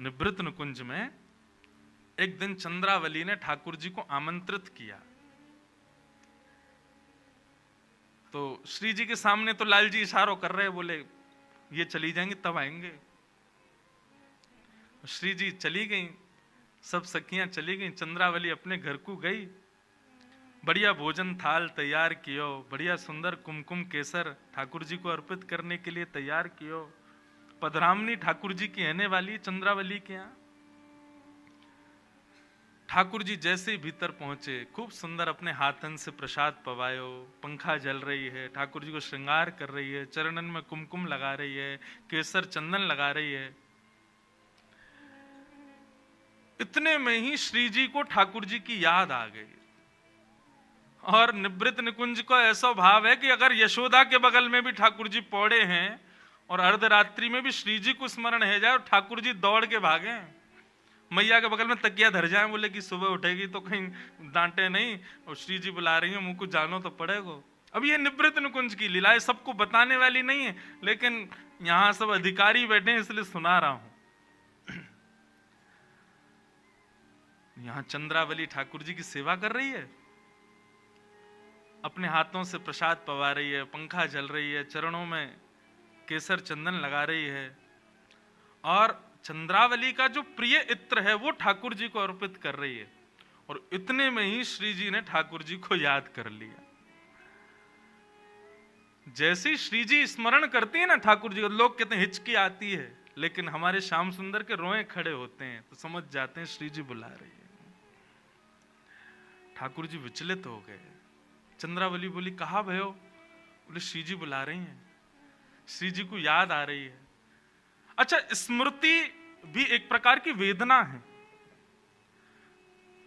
निभृत निकुंज में एक दिन चंद्रावली ने ठाकुर जी को आमंत्रित किया। तो श्री जी के सामने तो लाल जी इशारों कर रहे, बोले ये चली जाएंगी तब आएंगे। श्री जी चली गई, सब सखियां चली गई, चंद्रावली अपने घर को गई। बढ़िया भोजन थाल तैयार कियो, बढ़िया सुंदर कुमकुम केसर ठाकुर जी को अर्पित करने के लिए तैयार कियो। पधरामनी ठाकुर जी की रहने वाली चंद्रावली के यहाँ। ठाकुर जी जैसे ही भीतर पहुंचे, खूब सुंदर अपने हाथन से प्रसाद पवायो, पंखा जल रही है, ठाकुर जी को श्रृंगार कर रही है, चरणन में कुमकुम लगा रही है, केसर चंदन लगा रही है। इतने में ही श्री जी को ठाकुर जी की याद आ गई। और निवृत्त निकुंज को ऐसा भाव है कि अगर यशोदा के बगल में भी ठाकुर जी पौड़े हैं और अर्धरात्रि में भी श्री जी को स्मरण है जाए और ठाकुर जी दौड़ के भागे, मैया के बगल में तकिया धर जाए, बोले कि सुबह उठेगी तो कहीं डांटे नहीं, और श्री जी बुला रही है, मुंह को जानो तो पड़ेगा। अब ये निवृत्त निकुंज की लीला सबको बताने वाली नहीं है, लेकिन यहां सब अधिकारी बैठे हैं इसलिए सुना रहा हूं। यहां चंद्रावली ठाकुर जी की सेवा कर रही है, अपने हाथों से प्रसाद पवा रही है, पंखा जल रही है, चरणों में केसर चंदन लगा रही है, और चंद्रावली का जो प्रिय इत्र है वो ठाकुर जी को अर्पित कर रही है। और इतने में ही श्री जी ने ठाकुर जी को याद कर लिया। जैसे ही श्री जी स्मरण करती है ना ठाकुर जी को, लोग कहते हैं हिचकी आती है, लेकिन हमारे श्याम सुंदर के रोए खड़े होते हैं, तो समझ जाते हैं श्री जी बुला रही है। ठाकुर जी विचलित हो गए। चंद्रावली बोली, कहा भयो? बोले श्री जी बुला रही हैं, श्री जी को याद आ रही है। अच्छा, स्मृति भी एक प्रकार की वेदना है।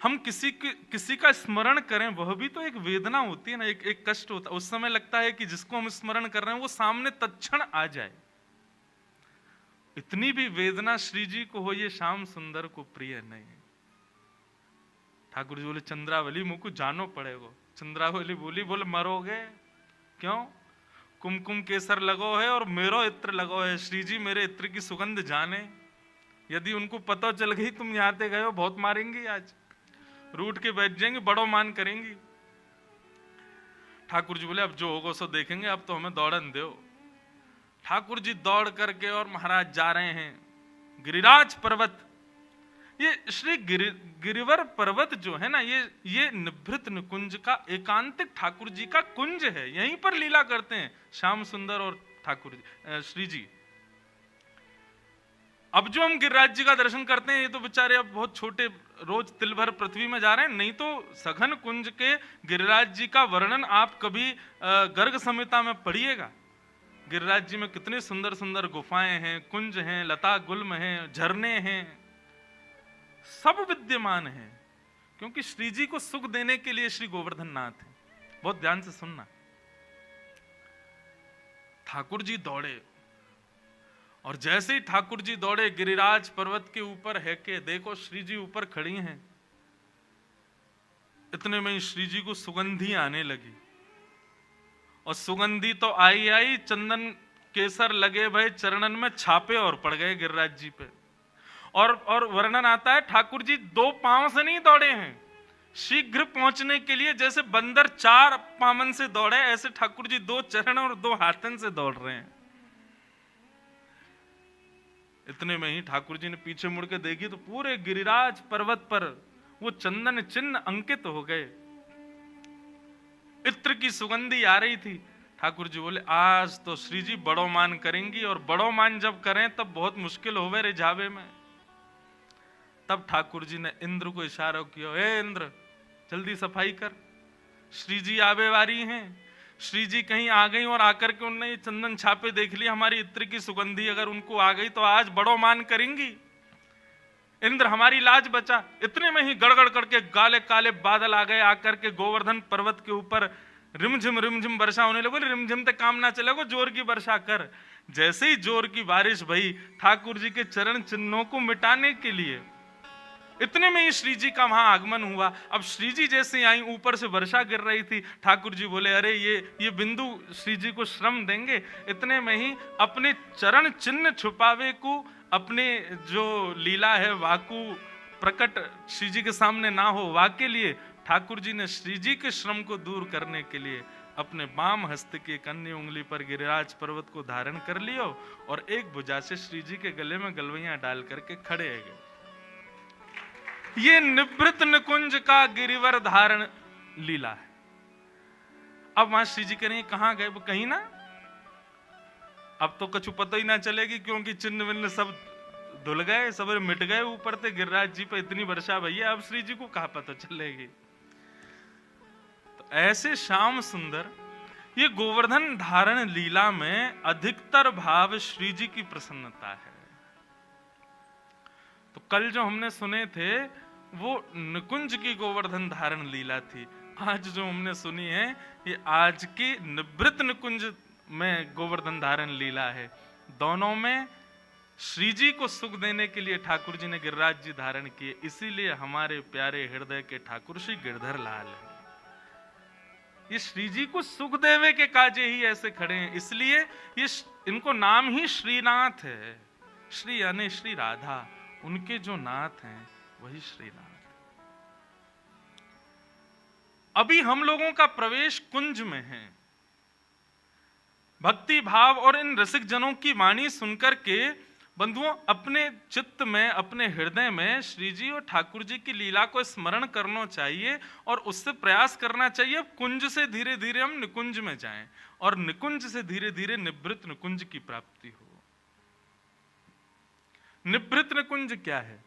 हम किसी का स्मरण करें, वह भी तो एक वेदना होती है ना, एक कष्ट होता है। उस समय लगता है कि जिसको हम स्मरण कर रहे हैं वो सामने तत्क्षण आ जाए। इतनी भी वेदना श्री जी को हो, ये श्याम सुंदर को प्रिय नहीं। ठाकुर जी बोले, चंद्रावली मुझ को जानो पड़ेगा। चंद्रावली बोली, बोले मरोगे क्यों? कुमकुम केसर लगो है और मेरो इत्र लगो है, श्री जी मेरे इत्र की सुगंध जाने। यदि उनको पता चल गई तुम यहाँ पे गए हो, बहुत मारेंगी, आज रूठ के बैठ जाएंगे, बड़ो मान करेंगी। ठाकुर जी बोले, अब जो होगा सो देखेंगे, अब तो हमें दौड़न दो। ठाकुर जी दौड़ करके और महाराज जा रहे हैं गिरिराज पर्वत। ये श्री गिरिवर पर्वत जो है ना, ये निभृत निकुंज का एकांतिक ठाकुर जी का कुंज है। यहीं पर लीला करते हैं श्याम सुंदर और ठाकुर जी, श्री जी। अब जो हम गिरिराज जी का दर्शन करते हैं, ये तो बेचारे अब बहुत छोटे, रोज तिल भर पृथ्वी में जा रहे हैं। नहीं तो सघन कुंज के गिरिराज जी का वर्णन आप कभी गर्ग संहिता में पढ़िएगा। गिरिराज जी में कितने सुंदर सुंदर गुफाएं हैं, कुंज हैं, लता गुल्म हैं, झरने हैं, सब विद्यमान है। क्योंकि श्री जी को सुख देने के लिए श्री गोवर्धन नाथ है। बहुत ध्यान से सुनना। ठाकुर जी दौड़े, और जैसे ही ठाकुर जी दौड़े, गिरिराज पर्वत के ऊपर है के देखो श्री जी ऊपर खड़ी हैं। इतने में श्री जी को सुगंधी आने लगी, और सुगंधी तो आई, चंदन केसर लगे भाई, चरणन में छापे और पड़ गए गिरिराज जी पे। और वर्णन आता है, ठाकुर जी 2 पांव से नहीं दौड़े हैं, शीघ्र पहुंचने के लिए जैसे बंदर 4 पामन से दौड़े, ऐसे ठाकुर जी 2 चरण और 2 हाथन से दौड़ रहे हैं। इतने में ही ठाकुर जी ने पीछे मुड़ के देखी तो पूरे गिरिराज पर्वत पर वो चंदन चिन्ह अंकित हो गए। इत्र की सुगंधी आ रही थी। ठाकुर जी बोले, आज तो श्री जी बड़ो मान करेंगी, और बड़ो मान जब करें तब बहुत मुश्किल होवे रे जावे में। तब ठाकुर जी ने इंद्र को इशारा किया, ए इंद्र जल्दी सफाई कर, श्री जी आवे वारी हैं। श्री जी कहीं आ गई और आकर के उनने ये चंदन छापे देख लिया, हमारी इत्र की सुगंधी अगर उनको आ गई तो आज बड़ो मान करेंगी। इंद्र हमारी लाज बचा। इतने में ही गड़गड़ करके काले काले बादल आ गए, आकर के गोवर्धन पर्वत के ऊपर रिमझिम वर्षा होने लगी। रिमझिम तक काम ना चलेगा, जोर की वर्षा कर। जैसे ही जोर की बारिश भई, ठाकुर जी के चरण चिन्हों को मिटाने के लिए, इतने में ही श्री जी का वहां आगमन हुआ। अब श्री जी जैसे आई, ऊपर से वर्षा गिर रही थी। ठाकुर जी बोले, अरे ये बिंदु श्री जी को श्रम देंगे। इतने में ही अपने चरण चिन्ह छुपावे को अपने जो लीला है वाकु प्रकट श्री जी के सामने ना हो, वाके लिए ठाकुर जी ने श्री जी के श्रम को दूर करने के लिए अपने बाम हस्त की अन्य उंगली पर गिरिराज पर्वत को धारण कर लियो और एक भुजा से श्री जी के गले में गलवैया डाल करके खड़े है गए। ये निवृत्त निकुंज का गिरिवर धारण लीला है। अब वहां श्री जी करेंगे कहां गए, वो कहीं ना, अब तो कछु पता ही ना चलेगी क्योंकि चिन्ह विन्ह सब धुल गए, सब मिट गए ऊपर से गिरिराज जी पे इतनी वर्षा भैया, अब श्री जी को कहां पता चलेगी। तो ऐसे श्याम सुंदर ये गोवर्धन धारण लीला में अधिकतर भाव श्री जी की प्रसन्नता है। तो कल जो हमने सुने थे वो निकुंज की गोवर्धन धारण लीला थी, आज जो हमने सुनी है ये आज की निवृत्त निकुंज में गोवर्धन धारण लीला है। दोनों में श्री जी को सुख देने के लिए ठाकुर जी ने गिरिराज जी धारण किए, इसीलिए हमारे प्यारे हृदय के ठाकुर श्री गिरधर लाल है। ये श्री जी को सुख देवे के काजे ही ऐसे खड़े हैं, इसलिए ये इनको नाम ही श्रीनाथ है। श्री यानी श्री राधा, उनके जो नाथ हैं वही श्रीनाथ। अभी हम लोगों का प्रवेश कुंज में है। भक्ति भाव और इन रसिक जनों की वाणी सुनकर के बंधुओं अपने चित्त में, अपने हृदय में श्री जी और ठाकुर जी की लीला को स्मरण करना चाहिए और उससे प्रयास करना चाहिए कुंज से धीरे धीरे हम निकुंज में जाएं और निकुंज से धीरे धीरे निवृत्त निकुंज की प्राप्ति हो। निवृत्त निकुंज क्या है?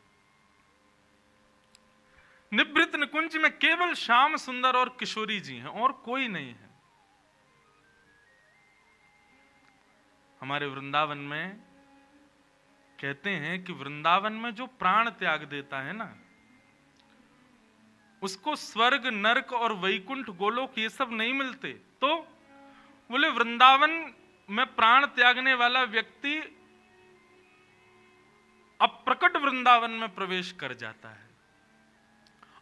निवृत्त निकुंज में केवल श्याम सुंदर और किशोरी जी हैं और कोई नहीं है। हमारे वृंदावन में कहते हैं कि वृंदावन में जो प्राण त्याग देता है ना, उसको स्वर्ग नरक और वैकुंठ गोलोक ये सब नहीं मिलते। तो बोले वृंदावन में प्राण त्यागने वाला व्यक्ति अप्रकट वृंदावन में प्रवेश कर जाता है।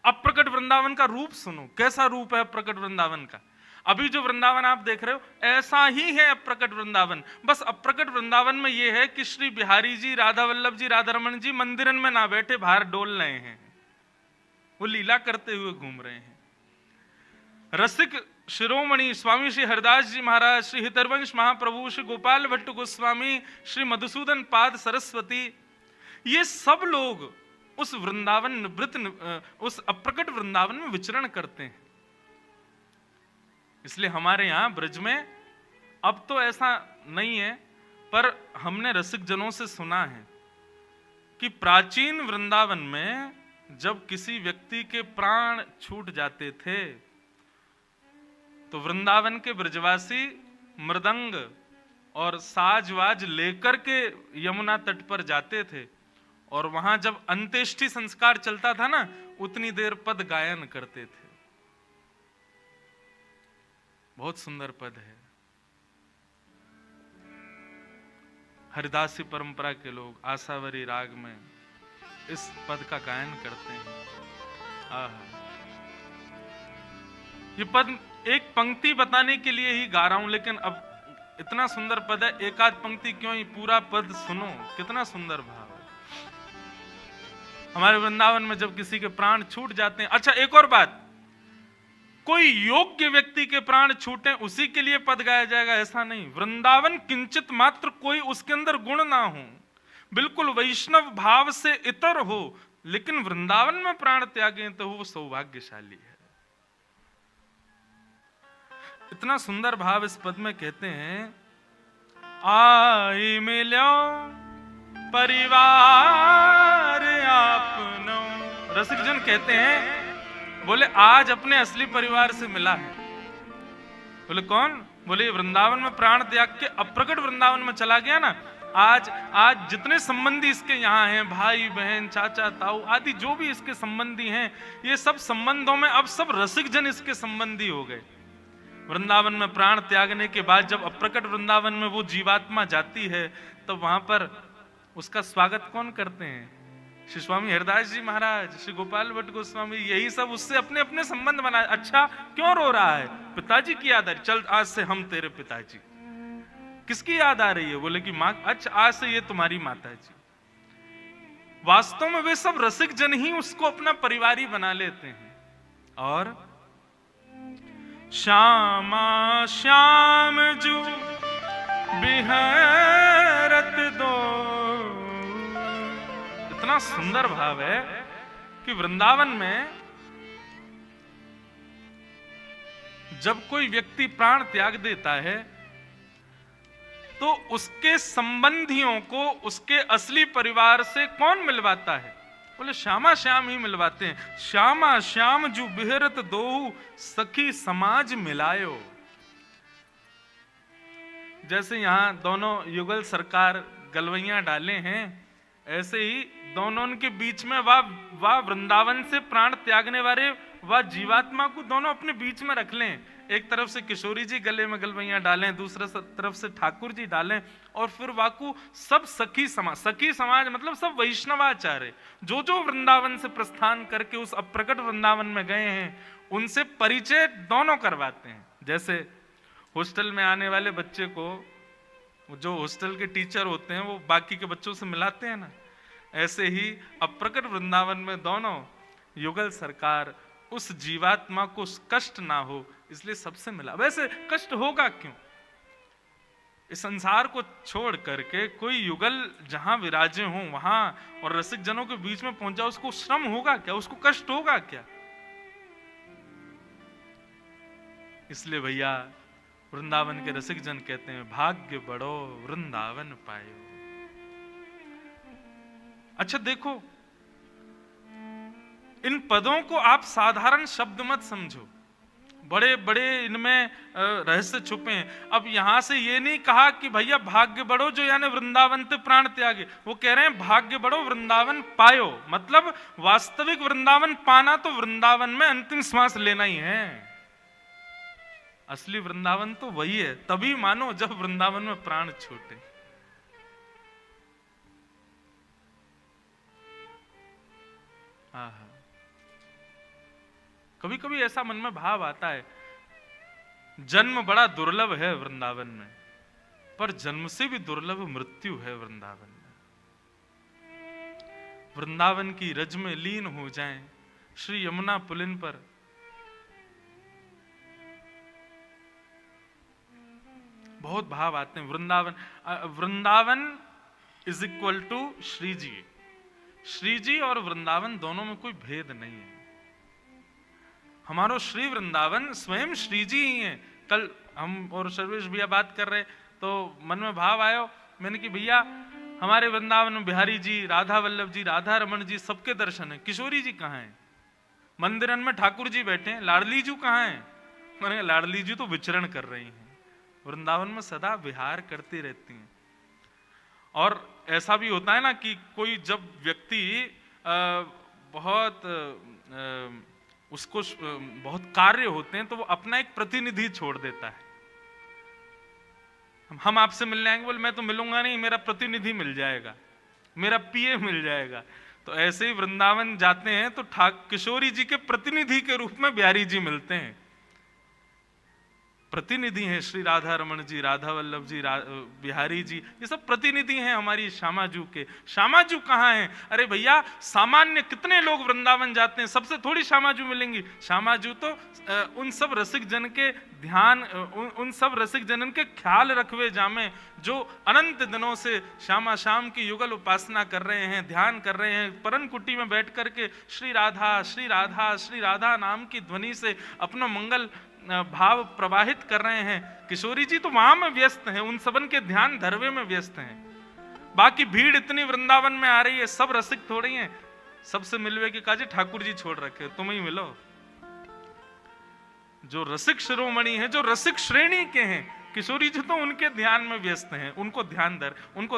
अप्रकट वृंदावन का रूप सुनो, कैसा रूप है अप्रकट वृंदावन का। अभी जो वृंदावन आप देख रहे हो ऐसा ही है अप्रकट वृंदावन। बस अप्रकट वृंदावन में यह है कि श्री बिहारी जी, राधा वल्लभ जी, राधा रमन जी मंदिरन में ना बैठे बाहर डोल रहे हैं, वो लीला करते हुए घूम रहे हैं। रसिक शिरोमणि स्वामी श्री हरदास जी महाराज, श्री हितरवंश महाप्रभु, श्री गोपाल भट्ट गोस्वामी, श्री मधुसूदन पाद सरस्वती, ये सब लोग उस वृंदावन निवृत्त उस अप्रकट वृंदावन में विचरण करते हैं। इसलिए हमारे यहां ब्रज में अब तो ऐसा नहीं है, पर हमने रसिक जनों से सुना है कि प्राचीन वृंदावन में जब किसी व्यक्ति के प्राण छूट जाते थे तो वृंदावन के ब्रजवासी मृदंग और साजवाज लेकर के यमुना तट पर जाते थे और वहां जब अंत्येष्टि संस्कार चलता था ना, उतनी देर पद गायन करते थे। बहुत सुंदर पद है। हरिदासी परंपरा के लोग आसावरी राग में इस पद का गायन करते हैं। ये पद एक पंक्ति बताने के लिए ही गा रहा हूं, लेकिन अब इतना सुंदर पद है, एक आध पंक्ति क्यों, ही पूरा पद सुनो, कितना सुंदर भाव है। हमारे वृंदावन में जब किसी के प्राण छूट जाते हैं, अच्छा एक और बात, कोई योग्य व्यक्ति के प्राण छूटे उसी के लिए पद गाया जाएगा ऐसा नहीं। वृंदावन किंचित मात्र कोई उसके अंदर गुण ना हो, बिल्कुल वैष्णव भाव से इतर हो, लेकिन वृंदावन में प्राण त्यागे तो वो सौभाग्यशाली है। इतना सुंदर भाव इस पद में कहते हैं, आई मिलो परिवार आपनो। रसिक जन कहते हैं, बोले आज अपने असली परिवार से मिला है। बोले कौन? बोले वृंदावन में प्राण त्याग के अप्रकट वृंदावन में चला गया ना, आज जितने संबंधी इसके यहाँ हैं, भाई बहन चाचा ताऊ आदि जो भी इसके संबंधी हैं, ये सब संबंधों में अब सब रसिक जन इसके संबंधी हो गए। वृंदावन में प्राण त्यागने के बाद जब अप्रकट वृंदावन में वो जीवात्मा जाती है तो वहां पर उसका स्वागत कौन करते हैं? श्री स्वामी हरदास जी महाराज, श्री गोपाल भट्ट गोस्वामी, यही सब उससे अपने अपने संबंध बनाए। अच्छा क्यों रो रहा है? पिताजी की याद आ रही, चल आज से हम तेरे पिताजी। किसकी याद आ रही है? बोले कि माँ। अच्छा आज से ये तुम्हारी माता जी। वास्तव में वे सब रसिक जन ही उसको अपना परिवारी बना लेते हैं। और श्यामा श्याम जो बिहरत दो, इतना सुंदर भाव है कि वृंदावन में जब कोई व्यक्ति प्राण त्याग देता है तो उसके संबंधियों को उसके असली परिवार से कौन मिलवाता है? बोले श्यामा श्याम ही मिलवाते हैं। श्यामा श्याम जो बिहरत दो सखी समाज मिलायो। जैसे यहां दोनों युगल सरकार गलवैया डाले हैं, ऐसे ही दोनों के बीच में वाह वृंदावन से प्राण त्यागने वाले वह जीवात्मा को दोनों अपने बीच में रख लें। एक तरफ से किशोरी जी गले में गलवैया डालें, दूसरे तरफ से ठाकुर जी डालें, और फिर वाकू सब सखी समाज मतलब सब वैष्णवाचार्य जो जो वृंदावन से प्रस्थान करके उस अप्रकट वृंदावन में गए हैं उनसे परिचय दोनों करवाते हैं। जैसे हॉस्टल में आने वाले बच्चे को जो हॉस्टल के टीचर होते हैं वो बाकी के बच्चों से मिलाते हैं ना, ऐसे ही अप्रकट वृंदावन में दोनों युगल सरकार उस जीवात्मा को कष्ट ना हो इसलिए सबसे मिला। वैसे कष्ट होगा क्यों? इस संसार को छोड़ करके कोई युगल जहां विराजे हो वहां और रसिक जनों के बीच में पहुंचा, उसको श्रम होगा क्या? उसको कष्ट होगा क्या? इसलिए भैया वृंदावन के रसिक जन कहते हैं भाग्य बड़ो वृंदावन पायो। अच्छा देखो, इन पदों को आप साधारण शब्द मत समझो, बड़े बड़े इनमें रहस्य छुपे हैं। अब यहां से ये नहीं कहा कि भैया भाग्य बढ़ो जो यानी वृंदावन से प्राण त्यागे, वो कह रहे हैं भाग्य बढ़ो वृंदावन पायो, मतलब वास्तविक वृंदावन पाना तो वृंदावन में अंतिम श्वास लेना ही है। असली वृंदावन तो वही है, तभी मानो जब वृंदावन में प्राण छूटे। कभी कभी ऐसा मन में भाव आता है, जन्म बड़ा दुर्लभ है वृंदावन में, पर जन्म से भी दुर्लभ मृत्यु है वृंदावन में। वृंदावन की रज में लीन हो जाएं, श्री यमुना पुलिन पर बहुत भाव आते हैं। Vrindavan is equal to Shri ji. Shri ji और वृंदावन दोनों में कोई भेद नहीं है। हमारो श्री वृंदावन स्वयं श्री जी ही है। कल हम और सर्वेश भैया बात कर रहे तो मन में भाव आयो, मैंने कि भैया हमारे वृंदावन में बिहारी जी, राधा वल्लभ जी, राधा रमन जी सबके दर्शन है, किशोरी जी कहाँ हैं? मंदिरन में ठाकुर जी बैठे हैं, लाडली जी कहाँ हैं? मैंने लाडली जी तो विचरण कर रही हैं, वृंदावन में सदा विहार करती रहती हैं। और ऐसा भी होता है ना कि कोई जब व्यक्ति उसको बहुत कार्य होते हैं तो वो अपना एक प्रतिनिधि छोड़ देता है। हम आपसे मिलने आएंगे, बोले मैं तो मिलूंगा नहीं, मेरा प्रतिनिधि मिल जाएगा, मेरा पीए मिल जाएगा। तो ऐसे ही वृंदावन जाते हैं तो किशोरी जी के प्रतिनिधि के रूप में बिहारी जी मिलते हैं। प्रतिनिधि हैं श्री राधा रमन जी, राधा वल्लभ जी, बिहारी जी, ये सब प्रतिनिधि हैं हमारी श्यामाजू के। श्यामाजू कहाँ हैं? अरे भैया सामान्य कितने लोग वृंदावन जाते हैं, सबसे थोड़ी श्यामाजू मिलेंगी। श्यामाजू तो उन सब रसिक जन के ध्यान, उन सब रसिक जनन के ख्याल रखवे जामे जो अनंत दिनों से श्यामा श्याम की युगल उपासना कर रहे हैं, ध्यान कर रहे हैं, परन कुटी में बैठ करके श्री राधा श्री राधा श्री राधा नाम की ध्वनि से अपना मंगल भाव प्रवाहित कर रहे हैं। किशोरी जी तो वहां में व्यस्त हैं, उन सबन के ध्यान धरवे में व्यस्त हैं। बाकी भीड़ इतनी वृंदावन में आ रही है, सब रसिक थोड़ी हैं। सबसे मिलवे के काजे ठाकुर जी छोड़ रखे, तुम ही मिलो। जो रसिक शिरोमणि है, जो रसिक श्रेणी के हैं, किशोरी जी तो उनके ध्यान में व्यस्त हैं, उनको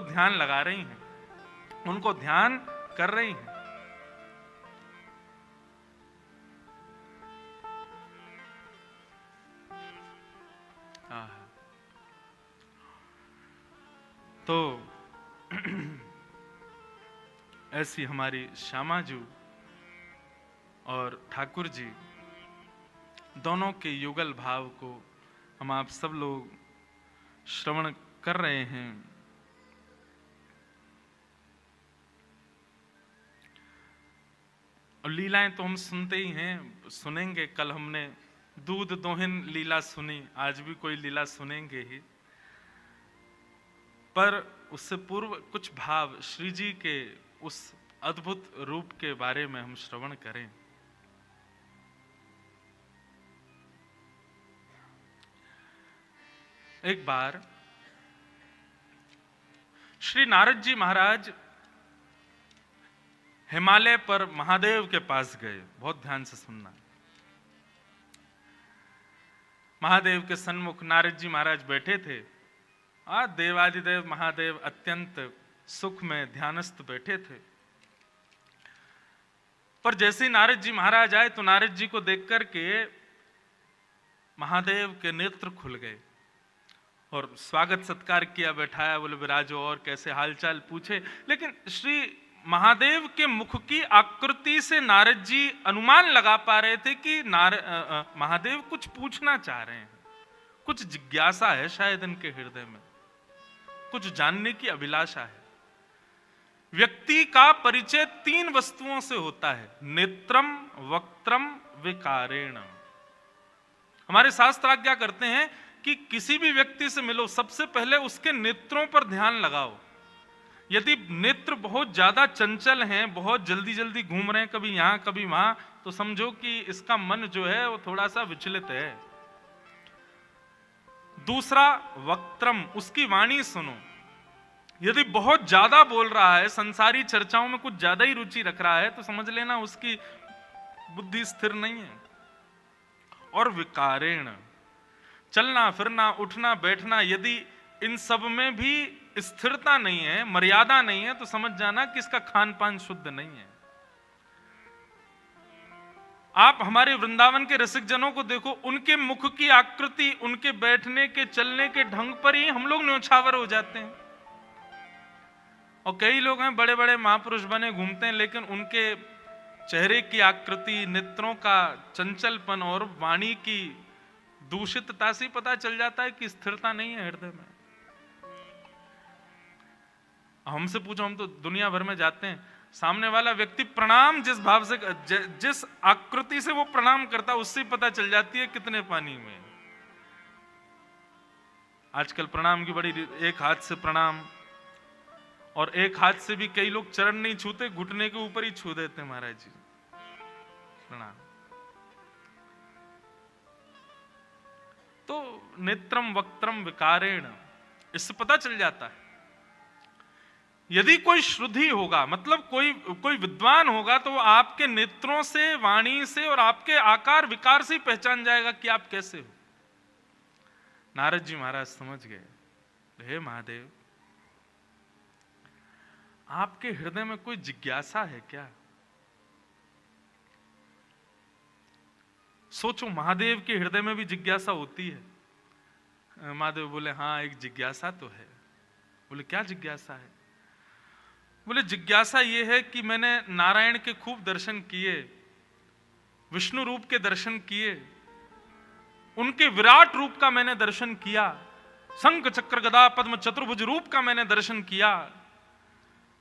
ध्यान लगा रही हैं, उनको ध्यान कर रही हैं। तो ऐसी हमारी श्यामाजू और ठाकुर जी दोनों के युगल भाव को हम आप सब लोग श्रवण कर रहे हैं। और लीलाएं तो हम सुनते ही हैं, सुनेंगे। कल हमने दूध दोहिन लीला सुनी, आज भी कोई लीला सुनेंगे ही। पर उससे पूर्व कुछ भाव श्री जी के उस अद्भुत रूप के बारे में हम श्रवण करें। एक बार श्री नारद जी महाराज हिमालय पर महादेव के पास गए। बहुत ध्यान से सुनना। महादेव के सन्मुख नारद जी महाराज बैठे थे। देवादिदेव महादेव अत्यंत सुख में ध्यानस्थ बैठे थे। पर जैसे ही नारद जी महाराज आए तो नारद जी को देख करके महादेव के नेत्र खुल गए और स्वागत सत्कार किया, बैठाया, बोले विराजो और कैसे हालचाल पूछे। लेकिन श्री महादेव के मुख की आकृति से नारद जी अनुमान लगा पा रहे थे कि महादेव कुछ पूछना चाह रहे हैं, कुछ जिज्ञासा है शायद इनके हृदय में, कुछ जानने की अभिलाषा है। व्यक्ति का परिचय 3 वस्तुओं से होता है, नेत्रम, वक्त्रम, विकारेण। हमारे शास्त्र आज्ञा करते हैं कि किसी भी व्यक्ति से मिलो, सबसे पहले उसके नेत्रों पर ध्यान लगाओ। यदि नेत्र बहुत ज्यादा चंचल हैं, बहुत जल्दी जल्दी घूम रहे हैं, कभी यहां कभी वहां, तो समझो कि इसका मन जो है वो थोड़ा सा विचलित है। दूसरा वक्त्रम, उसकी वाणी सुनो। यदि बहुत ज्यादा बोल रहा है, संसारी चर्चाओं में कुछ ज्यादा ही रुचि रख रहा है, तो समझ लेना उसकी बुद्धि स्थिर नहीं है। और विकारेण, चलना फिरना, उठना बैठना, यदि इन सब में भी स्थिरता नहीं है, मर्यादा नहीं है, तो समझ जाना कि इसका खान पान शुद्ध नहीं है। आप हमारे वृंदावन के रसिक जनों को देखो, उनके मुख की आकृति, उनके बैठने के चलने के ढंग पर ही हम लोग न्योछावर हो जाते हैं। और कई लोग हैं बड़े बड़े महापुरुष बने घूमते हैं, लेकिन उनके चेहरे की आकृति, नेत्रों का चंचलपन और वाणी की दूषितता से पता चल जाता है कि स्थिरता नहीं है हृदय में। हमसे पूछो, हम तो दुनिया भर में जाते हैं, सामने वाला व्यक्ति प्रणाम जिस भाव से, जिस आकृति से वो प्रणाम करता है, उससे पता चल जाती है कितने पानी में। आजकल प्रणाम की बड़ी, एक हाथ से प्रणाम, और एक हाथ से भी कई लोग चरण नहीं छूते, घुटने के ऊपर ही छू देते महाराज जी प्रणाम। तो नेत्रम वक्त्रम विकारेण, इससे पता चल जाता है। यदि कोई श्रुद्धि होगा, मतलब कोई विद्वान होगा, तो वो आपके नेत्रों से, वाणी से और आपके आकार विकार से पहचान जाएगा कि आप कैसे हो। नारद जी महाराज समझ गए, हे महादेव, आपके हृदय में कोई जिज्ञासा है क्या? सोचो, महादेव के हृदय में भी जिज्ञासा होती है। महादेव बोले, हाँ एक जिज्ञासा तो है। बोले, क्या जिज्ञासा है? बोले, जिज्ञासा ये है कि मैंने नारायण के खूब दर्शन किए, विष्णु रूप के दर्शन किए, उनके विराट रूप का मैंने दर्शन किया, शंख चक्र गदा पद्म चतुर्भुज रूप का मैंने दर्शन किया,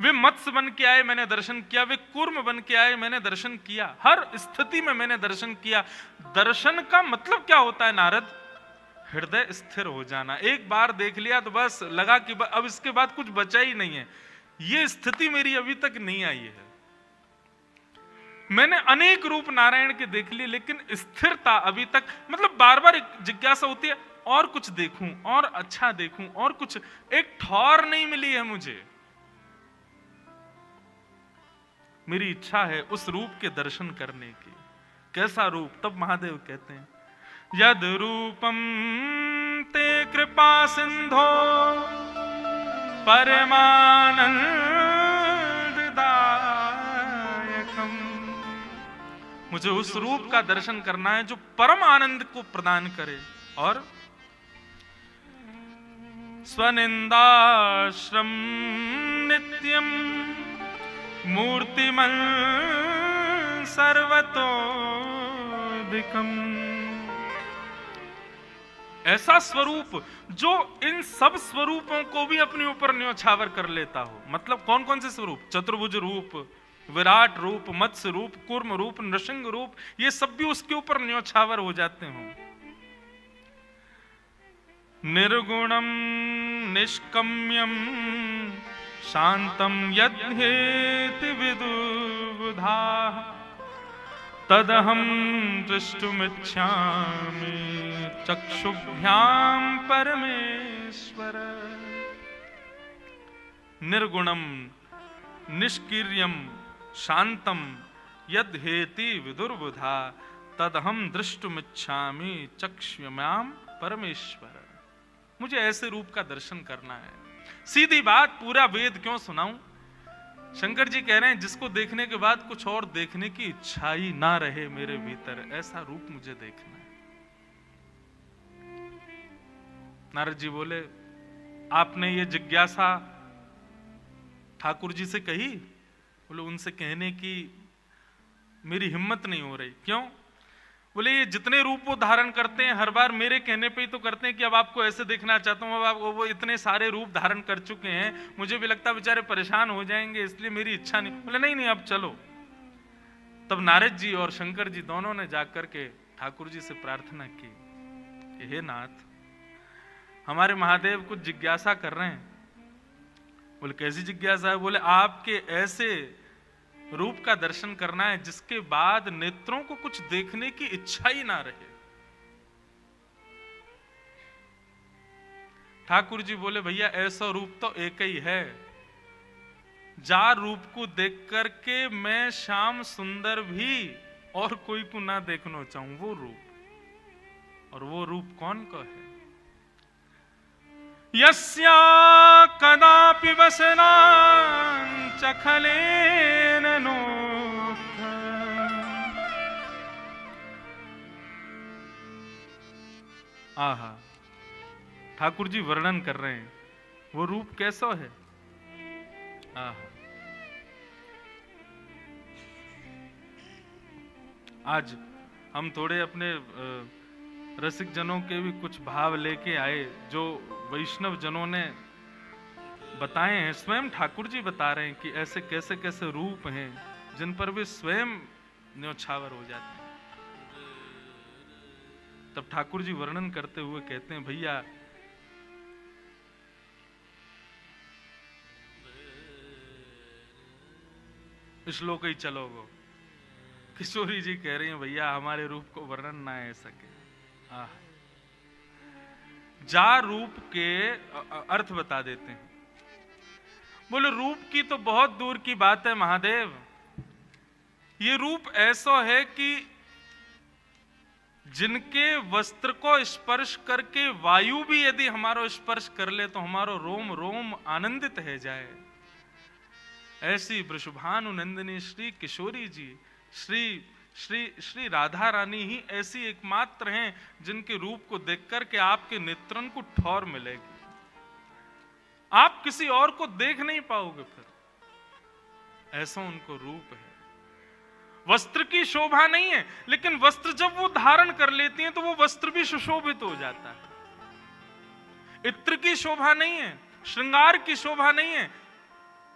वे मत्स्य बन के आए मैंने दर्शन किया, वे कूर्म बन के आए मैंने दर्शन किया, हर स्थिति में मैंने दर्शन किया। दर्शन का मतलब क्या होता है नारद? हृदय स्थिर हो जाना। एक बार देख लिया तो बस लगा कि अब इसके बाद कुछ बचा ही नहीं है। ये स्थिति मेरी अभी तक नहीं आई है। मैंने अनेक रूप नारायण के देख लिए, लेकिन स्थिरता अभी तक, मतलब बार बार जिज्ञासा होती है, और कुछ देखूं, और अच्छा देखूं, और कुछ, एक ठौर नहीं मिली है मुझे। मेरी इच्छा है उस रूप के दर्शन करने की। कैसा रूप? तब महादेव कहते हैं, यद रूपम ते कृपा सिंधो परमानंददायकम। मुझे उस रूप का दर्शन करना है जो परम आनंद को प्रदान करे। और स्वनिंदाश्रम नित्यम मूर्तिमन सर्वतोधिकम। ऐसा स्वरूप जो इन सब स्वरूपों को भी अपने ऊपर न्योछावर कर लेता हो। मतलब कौन कौन से स्वरूप? चतुर्भुज रूप, विराट रूप, मत्स्य रूप, कूर्म रूप, नृसिंह रूप, ये सब भी उसके ऊपर न्योछावर हो जाते हो। निर्गुणम निष्कम्यम शांतम यद्धेति विदुबुधा तदहं दृष्टुमिच्छामि चक्षुभ्यां परमेश्वर। निर्गुणम निष्क्रियम शांतम यद हेति विदुर्बुधा तदहं दृष्टुमिच्छामि चक्षुभ्यां परमेश्वर। मुझे ऐसे रूप का दर्शन करना है। सीधी बात, पूरा वेद क्यों सुनाऊं? शंकर जी कह रहे हैं जिसको देखने के बाद कुछ और देखने की इच्छा ही ना रहे मेरे भीतर, ऐसा रूप मुझे देखना है। नारद जी बोले, आपने ये जिज्ञासा ठाकुर जी से कही? बोले, उनसे कहने की मेरी हिम्मत नहीं हो रही। क्यों? बोले, ये जितने रूप वो धारण करते हैं हर बार मेरे कहने पे ही तो करते हैं कि अब आपको ऐसे देखना चाहता हूं। अब आप वो इतने सारे रूप धारण कर चुके हैं, मुझे भी लगता है बेचारे परेशान हो जाएंगे, इसलिए मेरी इच्छा नहीं। बोले, नहीं नहीं अब चलो। तब नारद जी और शंकर जी दोनों ने जाकर के ठाकुर जी से प्रार्थना की, हे नाथ, हमारे महादेव कुछ जिज्ञासा कर रहे हैं। बोले, कैसी जिज्ञासा है? बोले, आपके ऐसे रूप का दर्शन करना है जिसके बाद नेत्रों को कुछ देखने की इच्छा ही ना रहे। ठाकुर जी बोले, भैया ऐसा रूप तो एक ही है, जार रूप को देख करके मैं श्याम सुंदर भी और कोई को ना देखना चाहूं, वो रूप। और वो रूप कौन का है? यस्या कदापि वसनां चखलेन नोक्थ। आहा, ठाकुर जी वर्णन कर रहे हैं वो रूप कैसा है। आहा, आज हम थोड़े अपने रसिक जनों के भी कुछ भाव लेके आए जो वैष्णव जनों ने बताए हैं। स्वयं ठाकुर जी बता रहे हैं कि ऐसे कैसे कैसे रूप हैं जिन पर वे स्वयं न्योछावर हो जाते हैं। तब ठाकुर जी वर्णन करते हुए कहते हैं, भैया श्लोक ही चलोगो। किशोरी जी कह रही हैं, भैया हमारे रूप को वर्णन ना है सके। जा रूप के अर्थ बता देते हैं। बोले, रूप की तो बहुत दूर की बात है महादेव, ये रूप ऐसा है कि जिनके वस्त्र को स्पर्श करके वायु भी यदि हमारा स्पर्श कर ले तो हमारा रोम रोम आनंदित है जाए। ऐसी वृषभानु नंदिनी श्री किशोरी जी, श्री राधा रानी ही ऐसी एकमात्र हैं जिनके रूप को देखकर के आपके नेत्रों को ठौर मिलेगी। आप किसी और को देख नहीं पाओगे फिर, ऐसा उनको रूप है। वस्त्र की शोभा नहीं है, लेकिन वस्त्र जब वो धारण कर लेती हैं तो वो वस्त्र भी सुशोभित हो जाता है। इत्र की शोभा नहीं है, श्रृंगार की शोभा नहीं है,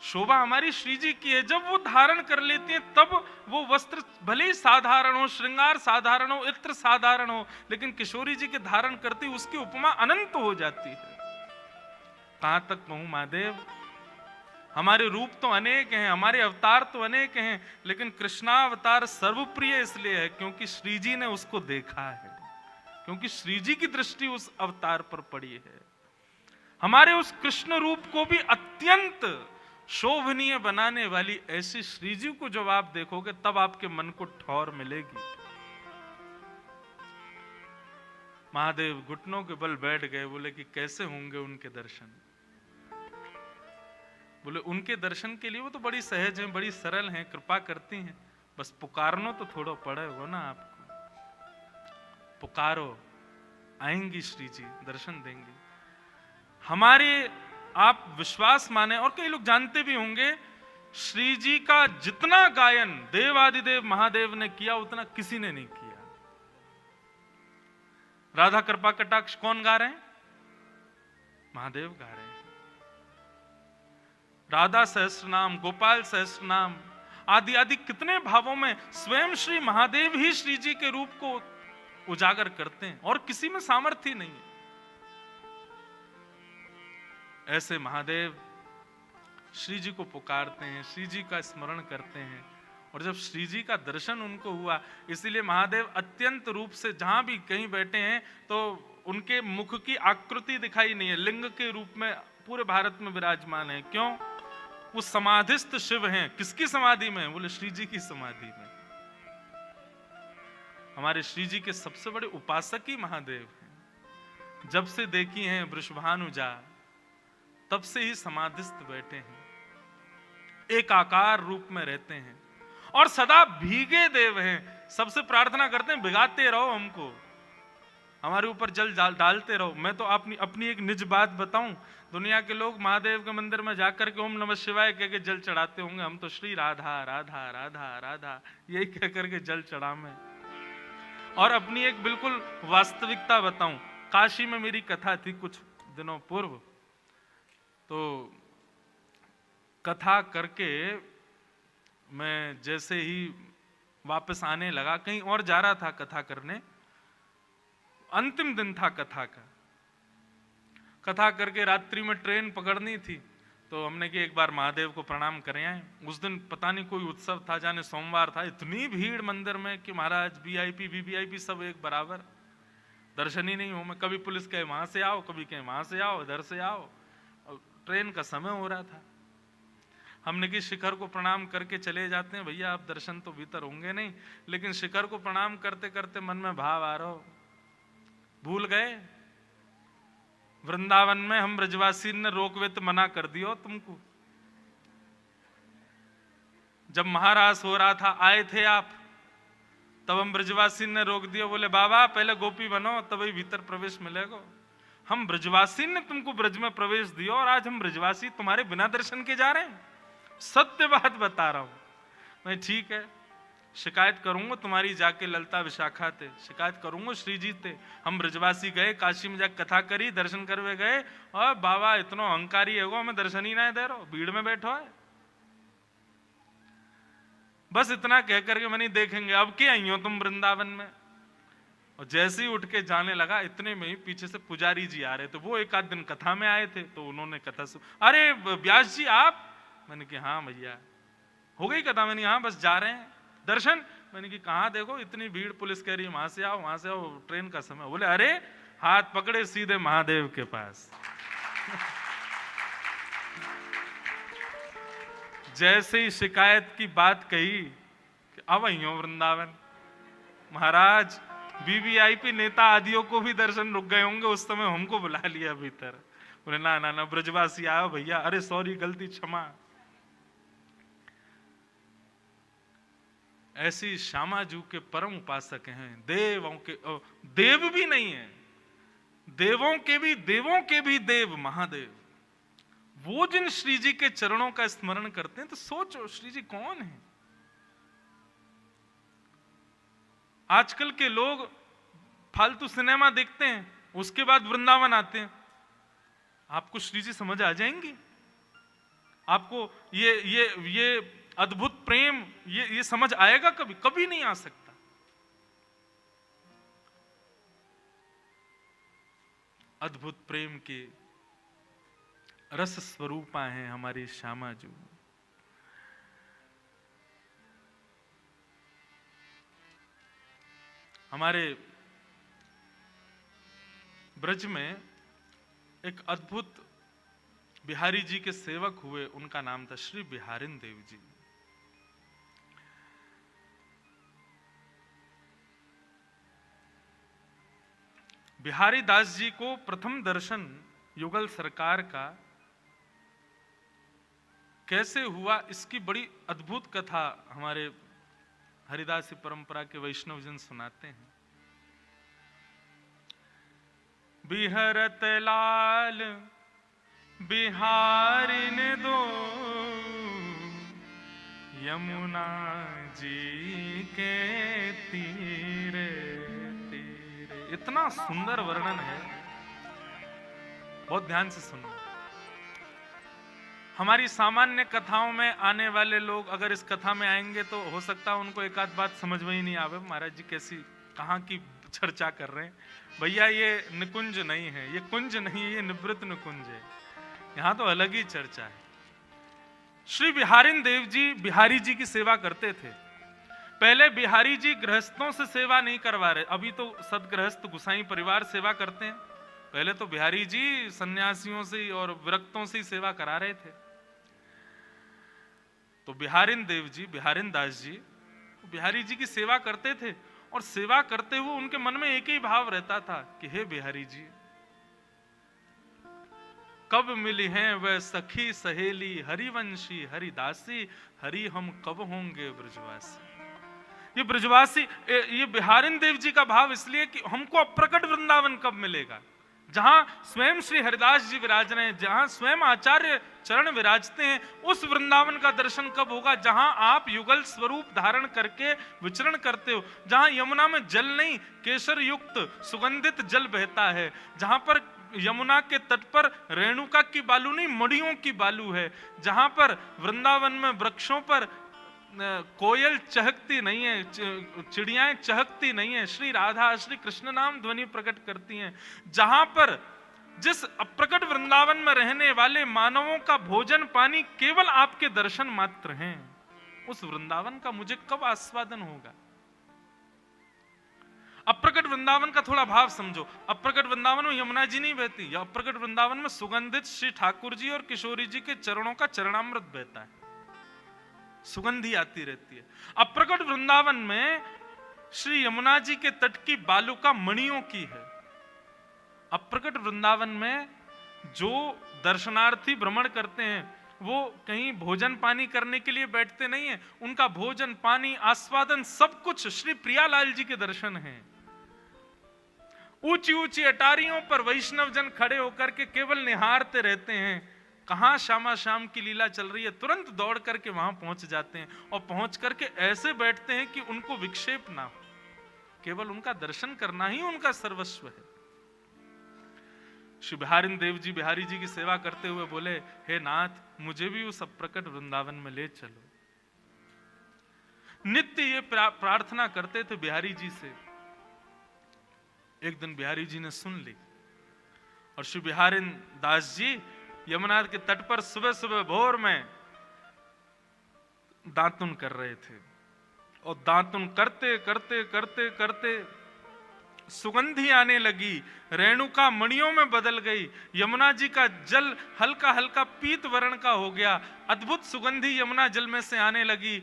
शोभा हमारी श्री जी की है। जब वो धारण कर लेती हैं तब वो वस्त्र भले ही साधारण हो, श्रृंगार साधारण हो, इत्र साधारण हो, लेकिन किशोरी जी के धारण करती उसकी उपमा अनंत हो जाती है। कहां तक कहूं महादेव, हमारे रूप तो अनेक हैं, हमारे अवतार तो अनेक हैं, लेकिन कृष्णावतार सर्वप्रिय इसलिए है क्योंकि श्री जी ने उसको देखा है, क्योंकि श्री जी की दृष्टि उस अवतार पर पड़ी है। हमारे उस कृष्ण रूप को भी अत्यंत शोभनीय बनाने वाली ऐसी श्री जी को जब आप देखोगे तब आपके मन को ठौर मिलेगी। महादेव घुटनों के बल बैठ गए। बोले कि कैसे होंगे उनके दर्शन? बोले, उनके दर्शन के लिए वो तो बड़ी सहज हैं, बड़ी सरल हैं, कृपा करती हैं, बस पुकारनो तो थोड़ा पड़े हो ना आपको। पुकारो, आएंगी श्री जी, दर्शन देंगे। हमारे आप विश्वास माने, और कई लोग जानते भी होंगे, श्री जी का जितना गायन देवादिदेव महादेव ने किया उतना किसी ने नहीं किया। राधा कृपा कटाक्ष कौन गा रहे हैं? महादेव गा रहे हैं। राधा सहस्त्र नाम, गोपाल सहस्त्र नाम, आदि आदि कितने भावों में स्वयं श्री महादेव ही श्री जी के रूप को उजागर करते हैं और किसी में सामर्थ्य नहीं है। ऐसे महादेव श्री जी को पुकारते हैं, श्री जी का स्मरण करते हैं, और जब श्री जी का दर्शन उनको हुआ, इसीलिए महादेव अत्यंत रूप से जहां भी कहीं बैठे हैं तो उनके मुख की आकृति दिखाई नहीं है, लिंग के रूप में पूरे भारत में विराजमान है। क्यों? वो समाधिस्थ शिव हैं। किसकी समाधि में? बोले श्री जी की समाधि में। हमारे श्री जी के सबसे बड़े उपासक ही महादेव हैं। जब से देखी हैं वृषभानुजा, तब से ही समाधिस्थ बैठे हैं, एकाकार रूप में रहते हैं और सदा भीगे देव हैं। सबसे प्रार्थना करते हैं भिगाते रहो हमको, हमारे ऊपर जल डालते रहो। मैं तो अपनी एक निज बात बताऊं, दुनिया के लोग महादेव के मंदिर में जाकर के ओम नमः शिवाय कह के जल चढ़ाते होंगे, हम तो श्री राधा राधा राधा राधा यही कह करके जल चढ़ा में। और अपनी एक बिल्कुल वास्तविकता बताऊं, काशी में मेरी कथा थी कुछ दिनों पूर्व, तो कथा करके मैं जैसे ही वापस आने लगा, कहीं और जा रहा था कथा करने, अंतिम दिन था कथा का, कथा करके रात्रि में ट्रेन पकड़नी थी, तो हमने कि एक बार महादेव को प्रणाम करें आए। उस दिन पता नहीं कोई उत्सव था, जाने सोमवार था, इतनी भीड़ मंदिर में कि महाराज वीआईपी वीवीआईपी सब एक बराबर, दर्शन ही नहीं हो। मैं कभी पुलिस कहे वहां से आओ, कभी कहे वहां से आओ, इधर से आओ, और ट्रेन का समय हो रहा था। हमने कि शिखर को प्रणाम करके चले जाते हैं, भैया आप दर्शन तो भीतर होंगे नहीं। लेकिन शिखर को प्रणाम करते करते मन में भाव आ रहा हो, भूल गए वृंदावन में हम ब्रजवासी ने रोकवे तो मना कर दियो तुमको। जब महारास हो रहा था आए थे आप, तब हम ब्रजवासी ने रोक दिया, बोले बाबा पहले गोपी बनो तभी भीतर प्रवेश मिलेगा। हम ब्रजवासी ने तुमको ब्रज में प्रवेश दिया और आज हम ब्रजवासी तुम्हारे बिना दर्शन के जा रहे हैं। सत्य बात बता रहा हूं मैं। ठीक है, शिकायत करूंगा तुम्हारी, जाके ललता विशाखा थे शिकायत करूंगा, श्री जी थे। हम ब्रजवासी गए, काशी में जाकर कथा करी, दर्शन करवे गए, और बाबा इतना अहंकारी है वो, हमें दर्शन ही ना दे रहा, भीड़ में बैठो है। बस इतना कह करके मैंने देखेंगे अब क्या आई हो तुम वृंदावन में। और जैसे ही उठ के जाने लगा, इतने में ही पीछे से पुजारी जी आ रहे थे, वो एक आध दिन कथा में आए थे, तो उन्होंने कथा अरे व्यास जी आप? मैंने कि हाँ भैया हो गई कथा। मैंने हाँ बस जा रहे हैं दर्शन। मैंने कि कहाँ, देखो इतनी भीड़, पुलिस कह रही है वहां से आओ वहां से आओ, ट्रेन का समय। बोले अरे हाथ पकड़े सीधे महादेव के पास। जैसे ही शिकायत की बात कही कि अब आई हो वृंदावन, महाराज वीवीआईपी नेता आदियों को भी दर्शन रुक गए होंगे उस समय, हमको बुला लिया भीतर। बोले ना ना ना ब्रजवासी आओ भैया, अरे सॉरी गलती क्षमा। ऐसी श्यामाजू के परम उपासक हैं, देवों के देव भी नहीं है, देवों के भी देव महादेव। वो जिन श्री जी के चरणों का स्मरण करते हैं तो सोचो श्री जी कौन है। आजकल के लोग फालतू सिनेमा देखते हैं, उसके बाद वृंदावन आते हैं। आपको श्री जी समझ आ जाएंगी? आपको ये अद्भुत प्रेम ये समझ आएगा? कभी कभी नहीं आ सकता। अद्भुत प्रेम के रस स्वरूपा हैं हमारी श्यामाजू। हमारे ब्रज में एक अद्भुत बिहारी जी के सेवक हुए, उनका नाम था श्री बिहारिन देव जी। बिहारी दास जी को प्रथम दर्शन युगल सरकार का कैसे हुआ, इसकी बड़ी अद्भुत कथा हमारे हरिदासी परंपरा के वैष्णव जन सुनाते हैं। बिहरत लाल बिहारिन दो, यमुना जी के तीरे तीरे। इतना सुंदर वर्णन है, बहुत ध्यान से सुनो। हमारी सामान्य कथाओं में आने वाले लोग अगर इस कथा में आएंगे तो हो सकता है उनको एक आध बात समझ में ही नहीं आवे, महाराज जी कैसी कहाँ की चर्चा कर रहे हैं। भैया ये निकुंज नहीं है, ये कुंज नहीं है, ये निवृत्त निकुंज है, यहाँ तो अलग ही चर्चा है। श्री बिहारिन देव जी बिहारी जी की सेवा करते थे। पहले बिहारी जी गृहस्थों से सेवा नहीं करवा रहे, अभी तो सदगृहस्थ गुसाई परिवार सेवा करते हैं, पहले तो बिहारी जी सन्यासियों से और विरक्तों से सेवा करा रहे थे। तो बिहारिन देव जी बिहारिन दास जी बिहारी जी की सेवा करते थे और सेवा करते हुए उनके मन में एक ही भाव रहता था कि हे बिहारी जी, कब मिली हैं वह सखी सहेली हरिवंशी हरिदासी, हरि हम कब होंगे ब्रजवासी। ये ब्रजवासी, ये बिहारिन देव जी का भाव इसलिए कि हमको अप्रकट वृंदावन कब मिलेगा, जहां स्वयं श्री हरिदास जी विराज रहे हैं, जहां स्वयं आचार्य चरण विराजते हैं, उस वृंदावन का दर्शन कब होगा जहां आप युगल स्वरूप धारण करके विचरण करते हो, जहां यमुना में जल नहीं केसर युक्त सुगंधित जल बहता है, जहां पर यमुना के तट पर रेणुका की बालू नहीं मड़ियों की बालू है, जहां पर वृंदावन में वृक्षों पर कोयल चहकती नहीं है, चिड़ियाएं चहकती नहीं है, श्री राधा श्री कृष्ण नाम ध्वनि प्रकट करती हैं, जहां पर जिस अप्रकट वृंदावन में रहने वाले मानवों का भोजन पानी केवल आपके दर्शन मात्र हैं, उस वृंदावन का मुझे कब आस्वादन होगा। अप्रकट वृंदावन का थोड़ा भाव समझो। अप्रकट वृंदावन में यमुना जी नहीं बहती, या अप्रकट वृंदावन में सुगंधित श्री ठाकुर जी और किशोरी जी के चरणों का चरणामृत बहता है, सुगंधी आती रहती है। अप्रकट वृंदावन में श्री यमुना जी के तट की बालुका मणियों की है। अप्रकट वृंदावन में जो दर्शनार्थी भ्रमण करते हैं वो कहीं भोजन पानी करने के लिए बैठते नहीं है, उनका भोजन पानी आस्वादन सब कुछ श्री प्रियालाल जी के दर्शन हैं। ऊंची ऊंची अटारियों पर वैष्णव जन खड़े होकर के केवल निहारते रहते हैं, कहां श्यामा श्याम की लीला चल रही है, तुरंत दौड़ करके वहां पहुंच जाते हैं और पहुंच करके ऐसे बैठते हैं कि उनको विक्षेप ना हो, केवल उनका दर्शन करना ही उनका सर्वस्व है। श्री बिहारिन देव जी बिहारी जी की सेवा करते हुए बोले, हे नाथ मुझे भी उस अप्रकट वृंदावन में ले चलो। नित्य ये प्रार्थना करते थे बिहारी जी से। एक दिन बिहारी जी ने सुन ली और श्री बिहारिन दास जी यमुना के तट पर सुबह सुबह भोर में दातुन कर रहे थे और दातुन करते करते करते करते सुगंधी आने लगी, रेणुका मणियों में बदल गई, यमुना जी का जल हल्का हल्का पीत वर्ण का हो गया, अद्भुत सुगंधी यमुना जल में से आने लगी।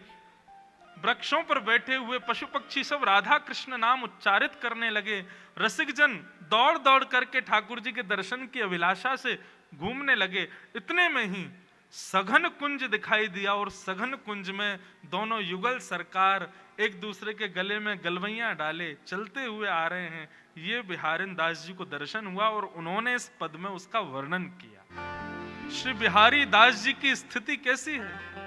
वृक्षों पर बैठे हुए पशु पक्षी सब राधा कृष्ण नाम उच्चारित करने लगे। रसिक जन दौड़ दौड़ करके ठाकुर जी के दर्शन की अभिलाषा से घूमने लगे। इतने में ही सघन कुंज दिखाई दिया और सघन कुंज में दोनों युगल सरकार एक दूसरे के गले में गलवैयां डाले चलते हुए आ रहे हैं। ये बिहारिन दास जी को दर्शन हुआ और उन्होंने इस पद में उसका वर्णन किया। श्री बिहारी दास जी की स्थिति कैसी है?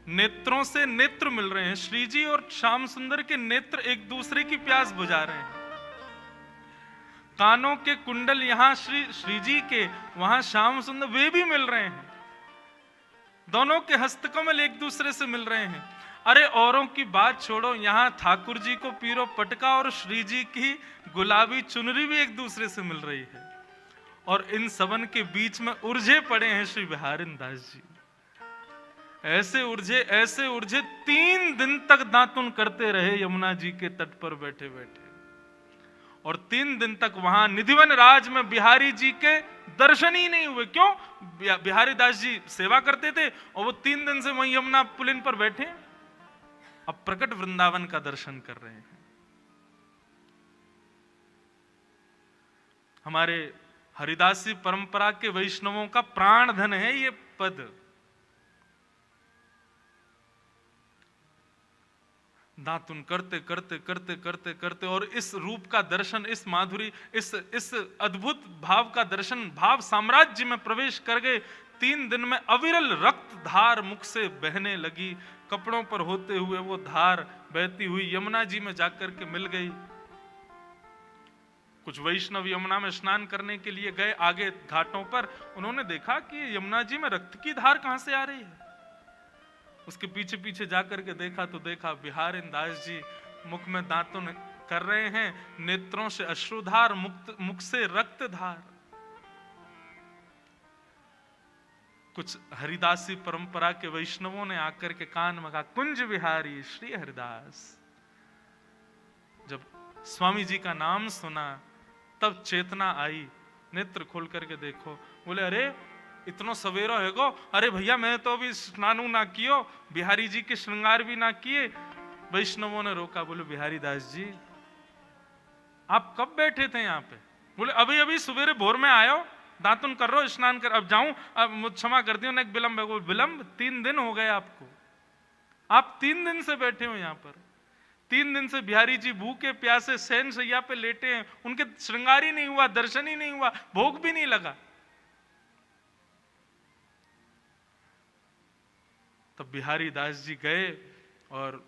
नेत्रों से नेत्र मिल रहे हैं, श्री जी और श्याम सुंदर के नेत्र एक दूसरे की प्यास बुझा रहे हैं। कानों के कुंडल यहां श्री जी के, वहां श्याम सुंदर, वे भी मिल रहे हैं। दोनों के हस्तकमल एक दूसरे से मिल रहे हैं। अरे औरों की बात छोड़ो, यहां ठाकुर जी को पीरो पटका और श्री जी की गुलाबी चुनरी भी एक दूसरे से मिल रही है। और इन सबन के बीच में उलझे पड़े हैं श्री बिहारिन दास जी। ऐसे उलझे 3 दिन तक दातुन करते रहे यमुना जी के तट पर बैठे बैठे, और 3 दिन तक वहां निधिवन राज में बिहारी जी के दर्शन ही नहीं हुए। क्यों? बिहारी दास जी सेवा करते थे और वो 3 दिन से वहीं यमुना पुलिन पर बैठे, अब प्रकट वृंदावन का दर्शन कर रहे हैं। हमारे हरिदासी परंपरा के वैष्णवों का प्राण धन है ये पद। दातुन करते करते करते करते करते और इस रूप का दर्शन, इस माधुरी, इस अद्भुत भाव का दर्शन, भाव साम्राज्य में प्रवेश कर गए। 3 दिन में अविरल रक्त धार मुख से बहने लगी। कपड़ों पर होते हुए वो धार बहती हुई यमुना जी में जाकर के मिल गई। कुछ वैष्णव यमुना में स्नान करने के लिए गए आगे घाटों पर, उन्होंने देखा कि यमुना जी में रक्त की धार कहां से आ रही है। उसके पीछे पीछे जाकर के देखा तो देखा बिहारी दास जी मुख में दातुन कर रहे हैं, नेत्रों से अश्रुधार, मुख से रक्त धार। कुछ हरिदासी परंपरा के वैष्णवों ने आकर के कान में कहा, कुंज विहारी श्री हरिदास। जब स्वामी जी का नाम सुना तब चेतना आई, नेत्र खोल करके देखो, बोले अरे इतना सवेरा है गो, अरे भैया मैं तो अभी स्नानु ना कियो, बिहारी जी के श्रृंगार भी ना किए। वैष्णवों ने रोका, बोले बिहारी दास जी आप कब बैठे थे यहाँ पे? बोले अभी अभी सवेरे भोर में आयो, दातुन कर रो, स्नान कर, अब जाऊं, अब मुझ क्षमा कर दियो, एक विलंब है। विलंब 3 दिन हो गए आपको, आप 3 दिन से बैठे हो यहाँ पर। 3 दिन से बिहारी जी भूखे प्यासे शयन शैया पे लेटे हैं, उनके श्रृंगार ही नहीं हुआ, दर्शन ही नहीं हुआ, भोग भी नहीं लगा। तब बिहारी दास जी गए और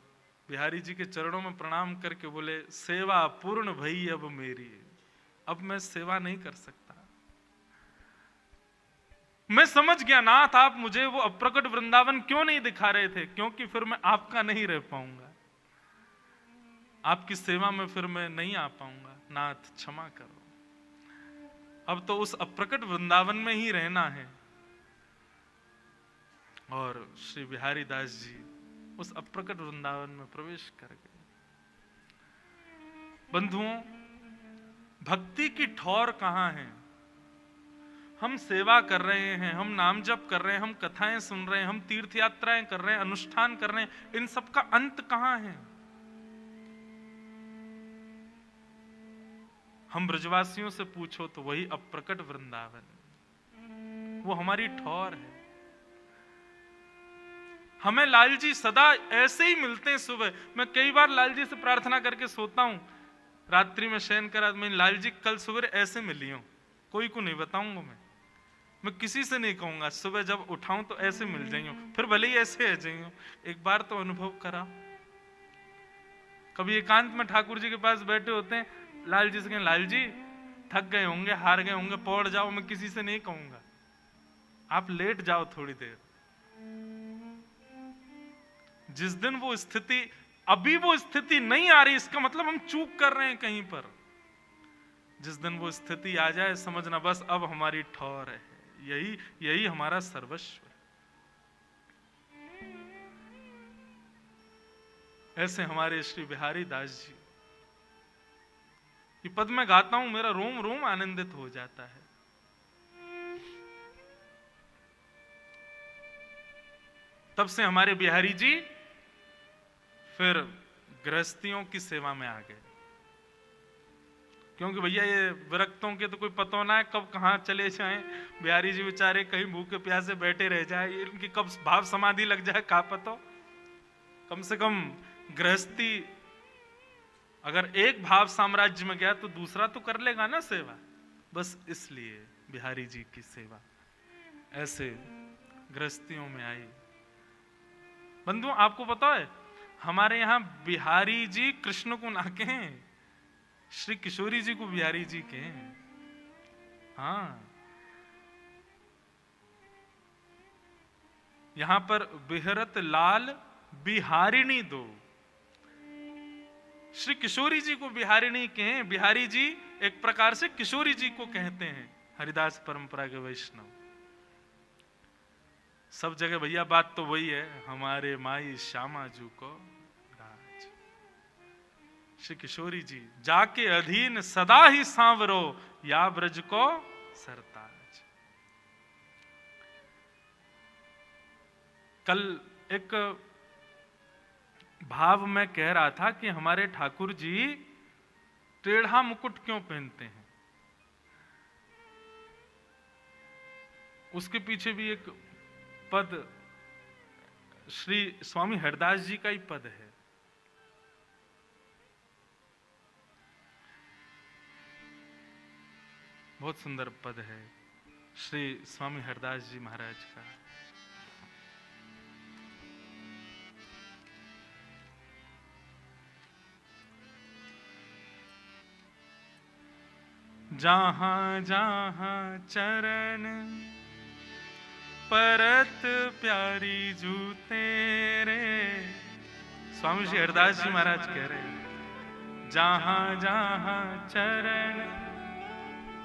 बिहारी जी के चरणों में प्रणाम करके बोले, सेवा पूर्ण भई अब मेरी, अब मैं सेवा नहीं कर सकता। मैं समझ गया नाथ, आप मुझे वो अप्रकट वृंदावन क्यों नहीं दिखा रहे थे, क्योंकि फिर मैं आपका नहीं रह पाऊंगा, आपकी सेवा में फिर मैं नहीं आ पाऊंगा, नाथ क्षमा करो। अब तो उस अप्रकट वृंदावन में ही रहना है। और श्री बिहारी दास जी उस अप्रकट वृंदावन में प्रवेश कर गए। बंधुओं, भक्ति की ठौर कहां है? हम सेवा कर रहे हैं, हम नाम जप कर रहे हैं, हम कथाएं सुन रहे हैं, हम तीर्थ यात्राएं कर रहे हैं, अनुष्ठान कर रहे हैं, इन सब का अंत कहां है? हम ब्रजवासियों से पूछो तो वही अप्रकट वृंदावन, वो हमारी ठौर है। हमें लाल जी सदा ऐसे ही मिलते हैं। सुबह मैं कई बार लाल जी से प्रार्थना करके सोता हूं, रात्रि में शयन करा, मैं लाल जी कल सुबह ऐसे मिली हूं, कोई को नहीं बताऊंगा, मैं किसी से नहीं कहूंगा, सुबह जब उठाऊं तो ऐसे मिल जाइयो, फिर भले ही ऐसे आ जाइयो। एक बार तो अनुभव करा, कभी एकांत में ठाकुर जी के पास बैठे होते हैं, लाल जी से कहें, लाल जी थक गए होंगे, हार गए होंगे, पौड़ जाओ, मैं किसी से नहीं कहूंगा, आप लेट जाओ थोड़ी देर। जिस दिन वो स्थिति, अभी वो स्थिति नहीं आ रही, इसका मतलब हम चूक कर रहे हैं कहीं पर। जिस दिन वो स्थिति आ जाए, समझना बस अब हमारी ठौर है, यही हमारा सर्वस्व है। ऐसे हमारे श्री बिहारी दास जी ये पद में गाता हूं, मेरा रोम रोम आनंदित हो जाता है। तब से हमारे बिहारी जी फिर गृहस्थियों की सेवा में आ गए, क्योंकि भैया ये विरक्तों के तो कोई पता ना है कब कहां चले जाएं। बिहारी जी बेचारे कहीं भूखे प्यासे बैठे रह जाए, इनकी कब भाव समाधि लग जाए का पता। कम से कम गृहस्थी अगर एक भाव साम्राज्य में गया तो दूसरा तो कर लेगा ना सेवा। बस इसलिए बिहारी जी की सेवा ऐसे गृहस्थियों में आई। बंधुओं, आपको पता है हमारे यहां बिहारी जी कृष्ण को ना कहें, श्री किशोरी जी को बिहारी जी कहें। हाँ, यहां पर बिहरत लाल बिहारिणी दो, श्री किशोरी जी को बिहारिणी कहें। बिहारी जी एक प्रकार से किशोरी जी को कहते हैं, हरिदास परंपरा के वैष्णव। सब जगह भैया बात तो वही है, हमारे माई श्यामा जू को राज। श्री किशोरी जी जाके अधीन सदा ही सांवरो, या ब्रज को सरताज। कल एक भाव में कह रहा था कि हमारे ठाकुर जी टेढ़ा मुकुट क्यों पहनते हैं। उसके पीछे भी एक पद श्री स्वामी हरदास जी का ही पद है। बहुत सुंदर पद है श्री स्वामी हरदास जी महाराज का। जहाँ जहाँ चरण परत प्यारी जू तेरे। स्वामी श्री हरदास जी महाराज कह रहे हैं, जहाँ जहाँ चरण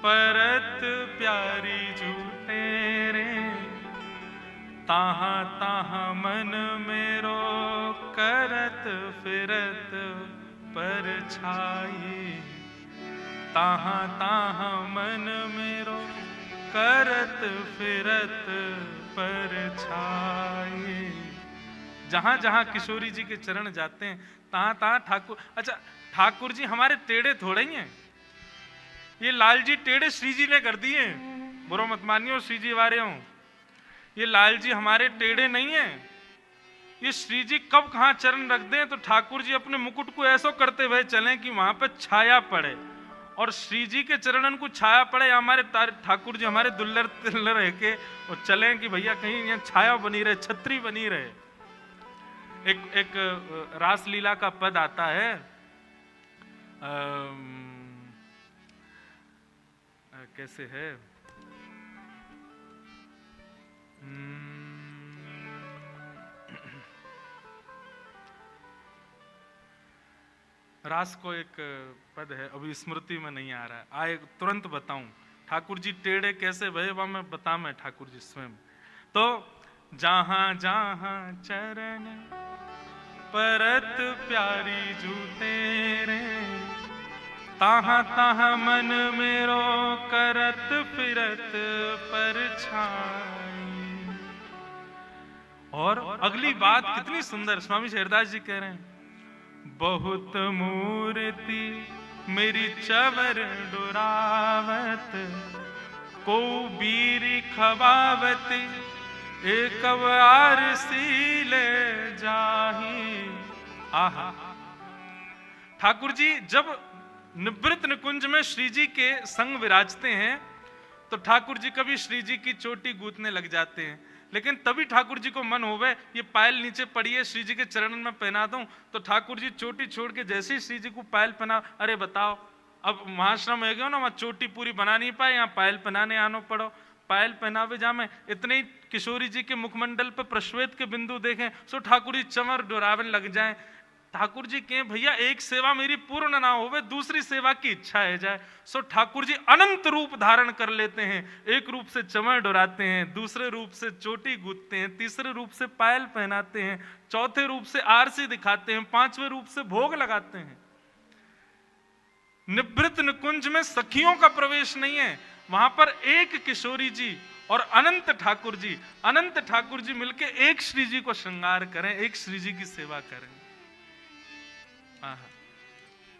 परत प्यारी जू तेरे, ताहाँ ताहाँ मन मेरो करत फिरत परछाई। ताहाँ ताहाँ मन मेरो करत फिरत परछाई। जहां जहां किशोरी जी के चरण जाते हैं तहां तहां ठाकुर। अच्छा, ठाकुर जी हमारे टेढ़े थोड़े ही हैं, ये लाल जी टेढ़े श्री जी ने कर दिए। बुरो मत मानियो श्री जी वारे हो, ये लाल जी हमारे टेढ़े नहीं है। ये श्री जी कब कहां चरण रख दें तो ठाकुर जी अपने मुकुट को ऐसा करते हुए चलें कि वहां पर छाया पड़े, और श्री जी के चरणन को छाया पड़े। हमारे ठाकुर जी हमारे दुल्लर तिल्लर रह के और चलें कि भैया कहीं यहाँ छाया बनी रहे, छतरी बनी रहे। एक रासलीला का पद आता है, कैसे है, रास को एक पद है, अभी स्मृति में नहीं आ रहा है, आए तुरंत बताऊं। ठाकुर जी टेढ़े कैसे भय वह मैं बता, मैं ठाकुर जी स्वयं। तो जहां जहां चरण परत प्यारी जू तेरे, ताहाँ ताहाँ मन मेरो करत फिरत परछाई। और अगली बात कितनी सुंदर, स्वामी हरदास जी कह रहे हैं, बहुत मूर्ति मेरी चवर डुरावत, को बीरी खवावत, एक आरसी ले जाही। आहा, ठाकुर जी जब निवृत्त निकुंज में श्री जी के संग विराजते हैं तो ठाकुर जी कभी श्री जी की चोटी गूंथने लग जाते हैं, लेकिन तभी ठाकुर जी को मन होवे ये पायल नीचे पड़ी है श्री जी के चरण में पहना दूं, तो ठाकुर जी चोटी छोड़ के जैसे ही श्री जी को पायल पहना, अरे बताओ अब महाश्रम है गया ना, वहां चोटी पूरी बना नहीं पाए, यहाँ पायल पहनाने आनो पड़ो। पायल पहनावे जामे इतने ही किशोरी जी के मुखमंडल पर प्रश्वेत के बिंदु देखें सो ठाकुर जी चमर डोरावन लग जाए। ठाकुर जी कहें भैया एक सेवा मेरी पूर्ण ना होवे, दूसरी सेवा की इच्छा है जाए। सो ठाकुर जी अनंत रूप धारण कर लेते हैं, एक रूप से चमर डोराते हैं, दूसरे रूप से चोटी गूंथते हैं, तीसरे रूप से पायल पहनाते हैं, चौथे रूप से आरसी दिखाते हैं, पांचवें रूप से भोग लगाते हैं। निवृत्त निकुंज में सखियों का प्रवेश नहीं है, वहां पर एक किशोरी जी और अनंत ठाकुर जी मिलके एक श्री जी को श्रृंगार करें, एक श्री जी की सेवा करें।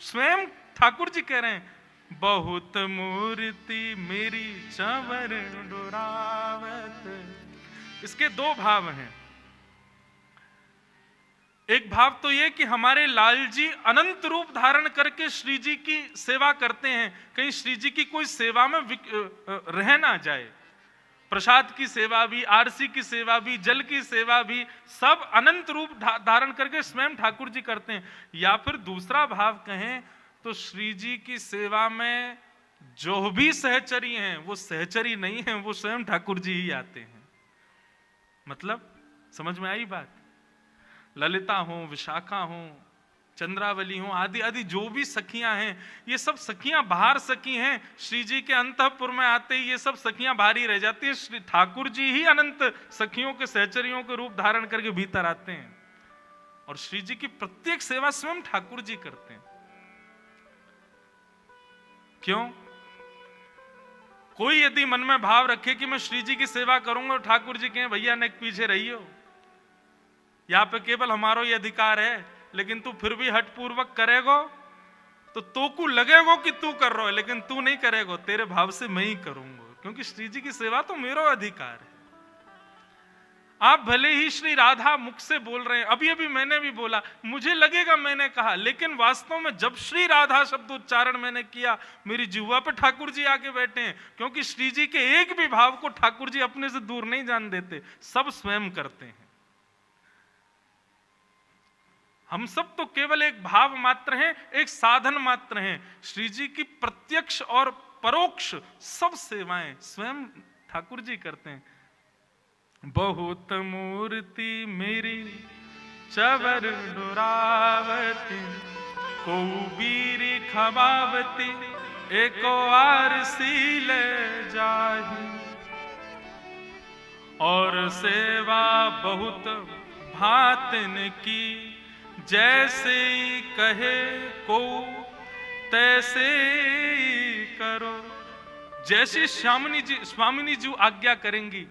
स्वयं ठाकुर जी कह रहे हैं, बहुत मूर्ति मेरी चवर डोरावत। इसके दो भाव हैं, एक भाव तो ये कि हमारे लाल जी अनंत रूप धारण करके श्री जी की सेवा करते हैं, कहीं श्री जी की कोई सेवा में रह ना जाए। प्रसाद की सेवा भी, आरसी की सेवा भी, जल की सेवा भी, सब अनंत रूप धारण करके स्वयं ठाकुर जी करते हैं। या फिर दूसरा भाव कहें तो श्री जी की सेवा में जो भी सहचरी हैं वो सहचरी नहीं हैं, वो स्वयं ठाकुर जी ही आते हैं। मतलब समझ में आई बात? ललिता हो, विशाखा हो, चंद्रावली हो, आदि आदि जो भी सखियां हैं, ये सब सखियां बाहर सखी हैं। श्री जी के अंतःपुर में आते ही ये सब सखियां बाहर ही रह जाती है। श्री ठाकुर जी ही अनंत सखियों के सहचरियों के रूप धारण करके भीतर आते हैं, और श्री जी की प्रत्येक सेवा स्वयं ठाकुर जी करते हैं। क्यों? कोई यदि मन में भाव रखे कि मैं श्री जी की सेवा करूंगा, ठाकुर जी कहें भैया ने पीछे रहियो, यहां पे केवल हमारा ही अधिकार है, लेकिन तू फिर भी हट पूर्वक करेगो तो को लगेगो कि तू कर रहा है, लेकिन तू नहीं करेगो, तेरे भाव से मैं ही करूंगा, क्योंकि श्री जी की सेवा तो मेरा अधिकार है। आप भले ही श्री राधा मुख से बोल रहे हैं, अभी अभी मैंने भी बोला, मुझे लगेगा मैंने कहा, लेकिन वास्तव में जब श्री राधा शब्द उच्चारण मैंने किया, मेरी जिह्वा पे ठाकुर जी आके बैठे हैं, क्योंकि श्री जी के एक भी भाव को ठाकुर जी अपने से दूर नहीं जान देते, सब स्वयं करते हैं। हम सब तो केवल एक भाव मात्र हैं, एक साधन मात्र हैं। श्री जी की प्रत्यक्ष और परोक्ष सब सेवाएं स्वयं ठाकुर जी करते हैं। बहुत मूर्ति मेरी चवर डुरावती, को बीरी खबावती, एको आर सील जाही। और सेवा बहुत भातन की, जैसे कहे को तैसे करो। जैसी स्वामिनी जी आज्ञा करेंगी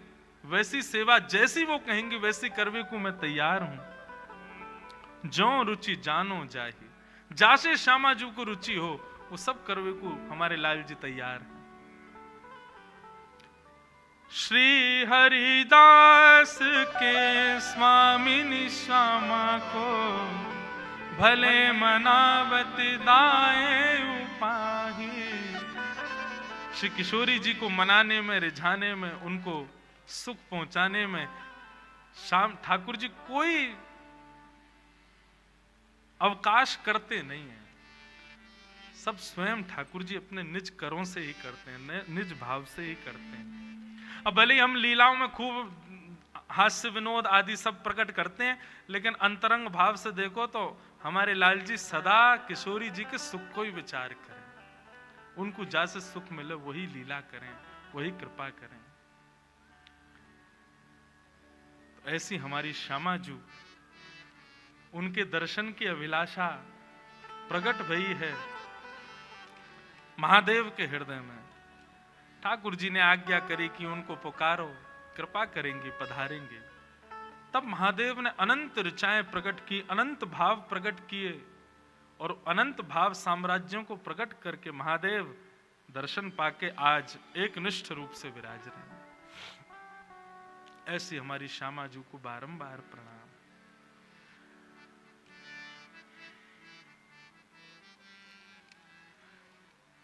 वैसी सेवा, जैसी वो कहेंगी वैसी करवे को मैं तैयार हूं। जो रुचि जानो जाही, जासे श्यामा जी को रुचि हो वो सब करवे को हमारे लाल जी तैयार हैं। श्री हरिदास के स्वामिनी श्यामा को, भले मनावत दाए उपाही। श्री किशोरी जी को मनाने में, रिझाने में, उनको सुख पहुंचाने में श्याम ठाकुर जी कोई अवकाश करते नहीं है। सब स्वयं ठाकुर जी अपने निज करों से ही करते हैं, निज भाव से ही करते हैं। अब भले हम लीलाओं में खूब हास्य विनोद आदि सब प्रकट करते हैं, लेकिन अंतरंग भाव से देखो तो हमारे लाल जी सदा किशोरी जी के सुख को ही विचार करें, उनको जैसे सुख मिले वही लीला करें, वही कृपा करें। तो ऐसी हमारी श्यामा जी, उनके दर्शन की अभिलाषा प्रकट भई है महादेव के हृदय में। ठाकुर जी ने आज्ञा करी कि उनको पुकारो, कृपा करेंगे, पधारेंगे। तब महादेव ने अनंत ऋचाएं प्रकट की, अनंत भाव प्रकट किए, और अनंत भाव साम्राज्यों को प्रकट करके महादेव दर्शन पाके आज एक निष्ठ रूप से विराज रहे हैं। ऐसी हमारी श्यामा जी को बारंबार प्रणाम।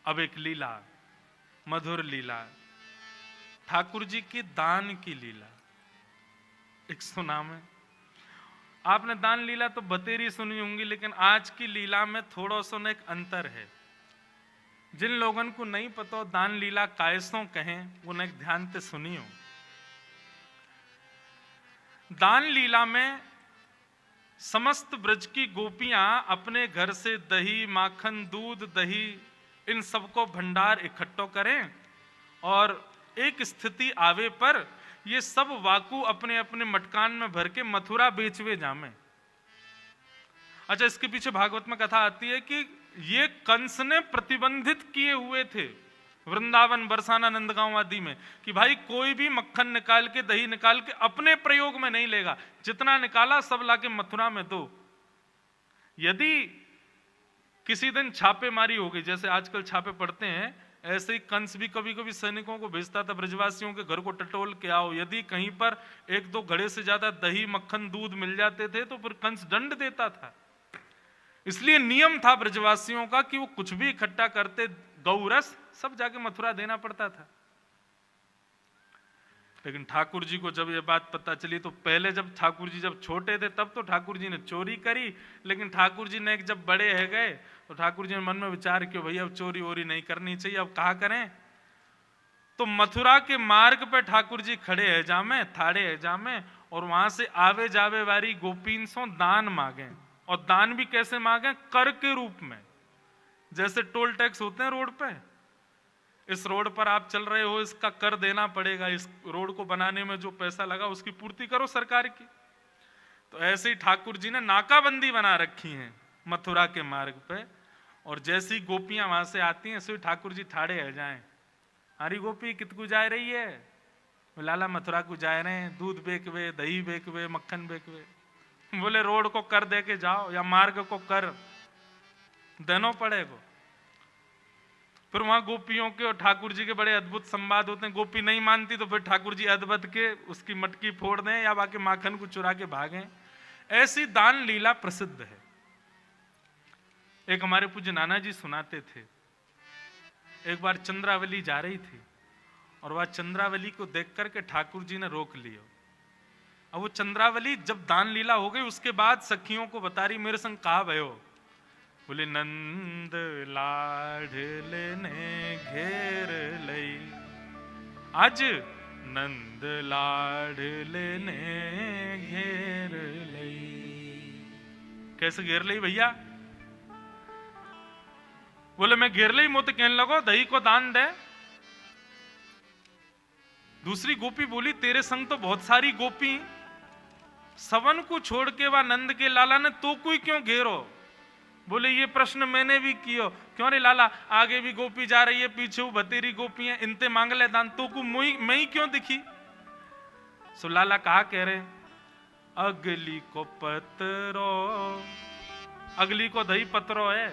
अब एक लीला, मधुर लीला, ठाकुर जी की दान की लीला एक सुना में। आपने दान लीला तो बतेरी सुनी होंगी, लेकिन आज की लीला में थोड़ा सा एक अंतर है। जिन लोगों को नहीं पता दान लीला कायसों कहें, वो न एक ध्यान से सुनियो। दान लीला में समस्त ब्रज की गोपियां अपने घर से दही, माखन, दूध, दही, इन सबको भंडार इकट्ठो करें, और एक स्थिति आवे पर ये सब वाकू अपने अपने मटकान में भर के मथुरा बेचवे जामे। अच्छा, इसके पीछे भागवत में कथा आती है कि ये कंस ने प्रतिबंधित किए हुए थे वृंदावन, बरसाना, नंदगांव आदि में, कि भाई कोई भी मक्खन निकाल के, दही निकाल के अपने प्रयोग में नहीं लेगा, जितना निकाला सब लाके मथुरा में दो। यदि किसी दिन छापेमारी हो गई, जैसे आजकल छापे पड़ते हैं, ऐसे ही कंस भी कभी कभी सैनिकों को भेजता था ब्रजवासियों के घर को टटोल के आओ। यदि कहीं पर एक दो घड़े से ज्यादा दही, मक्खन, दूध मिल जाते थे तो फिर कंस दंड देता था। इसलिए नियम था ब्रजवासियों का कि वो कुछ भी इकट्ठा करते, गौरस सब जाके मथुरा देना पड़ता था। लेकिन ठाकुर जी को जब ये बात पता चली, तो पहले जब ठाकुर जी जब छोटे थे तब तो ठाकुर जी ने चोरी करी, लेकिन ठाकुर जी ने जब बड़े है गए तो ठाकुर जी ने मन में विचार किया, भैया अब चोरी वोरी नहीं करनी चाहिए, अब कहा करें। तो मथुरा के मार्ग पे ठाकुर जी खड़े है जामे, थाड़े है जामे, और वहां से आवे जावे वाली गोपीन सो दान मांगे। और दान भी कैसे मांगे? कर के रूप में। जैसे टोल टैक्स होते हैं रोड पे, इस रोड पर आप चल रहे हो, इसका कर देना पड़ेगा, इस रोड को बनाने में जो पैसा लगा उसकी पूर्ति करो सरकार की। तो ऐसे ही ठाकुर जी ने नाकाबंदी बना रखी है मथुरा के मार्ग पे, और जैसी गोपियां वहां से आती हैं, ऐसे ही ठाकुर जी ठाड़े है जाए। हरी गोपी कितकू जा रही है? लाला मथुरा को जा रहे हैं, दूध बेचवे, दही बेचवे, मक्खन बेचवे। बोले रोड को कर दे के जाओ, या मार्ग को कर देना पड़ेगा। फिर वहां गोपियों के और ठाकुर जी के बड़े अद्भुत संवाद होते हैं। गोपी नहीं मानती तो फिर ठाकुर जी अद्भुत के उसकी मटकी फोड़ दें, या बाकी माखन को चुरा के भागें। ऐसी दान लीला प्रसिद्ध है। एक हमारे पूज्य नाना जी सुनाते थे, एक बार चंद्रावली जा रही थी, और वह चंद्रावली को देख करके ठाकुर जी ने रोक लिया। अब वो चंद्रावली जब दान लीला हो गई, उसके बाद सखियों को बता रही, मेरे संग कहा भयो, बोले नंद लाडले ने घेर लई, आज नंद लाडले ने घेर लई। कैसे घेर लई भैया? बोले मैं घेर लई, मोते कहने लगो दही को दान दे। दूसरी गोपी बोली तेरे संग तो बहुत सारी गोपी, सवन को छोड़ के वह नंद के लाला ने तो कोई क्यों घेरो? बोले ये प्रश्न मैंने भी कियो। क्यों रे लाला, आगे भी गोपी जा रही है, पीछे वो बतेरी गोपी है, इनते मांग ले दान, तो को मैं ही क्यों दिखी? सो लाला कहा कह रहे, अगली को पतरो, अगली को दही पतरो है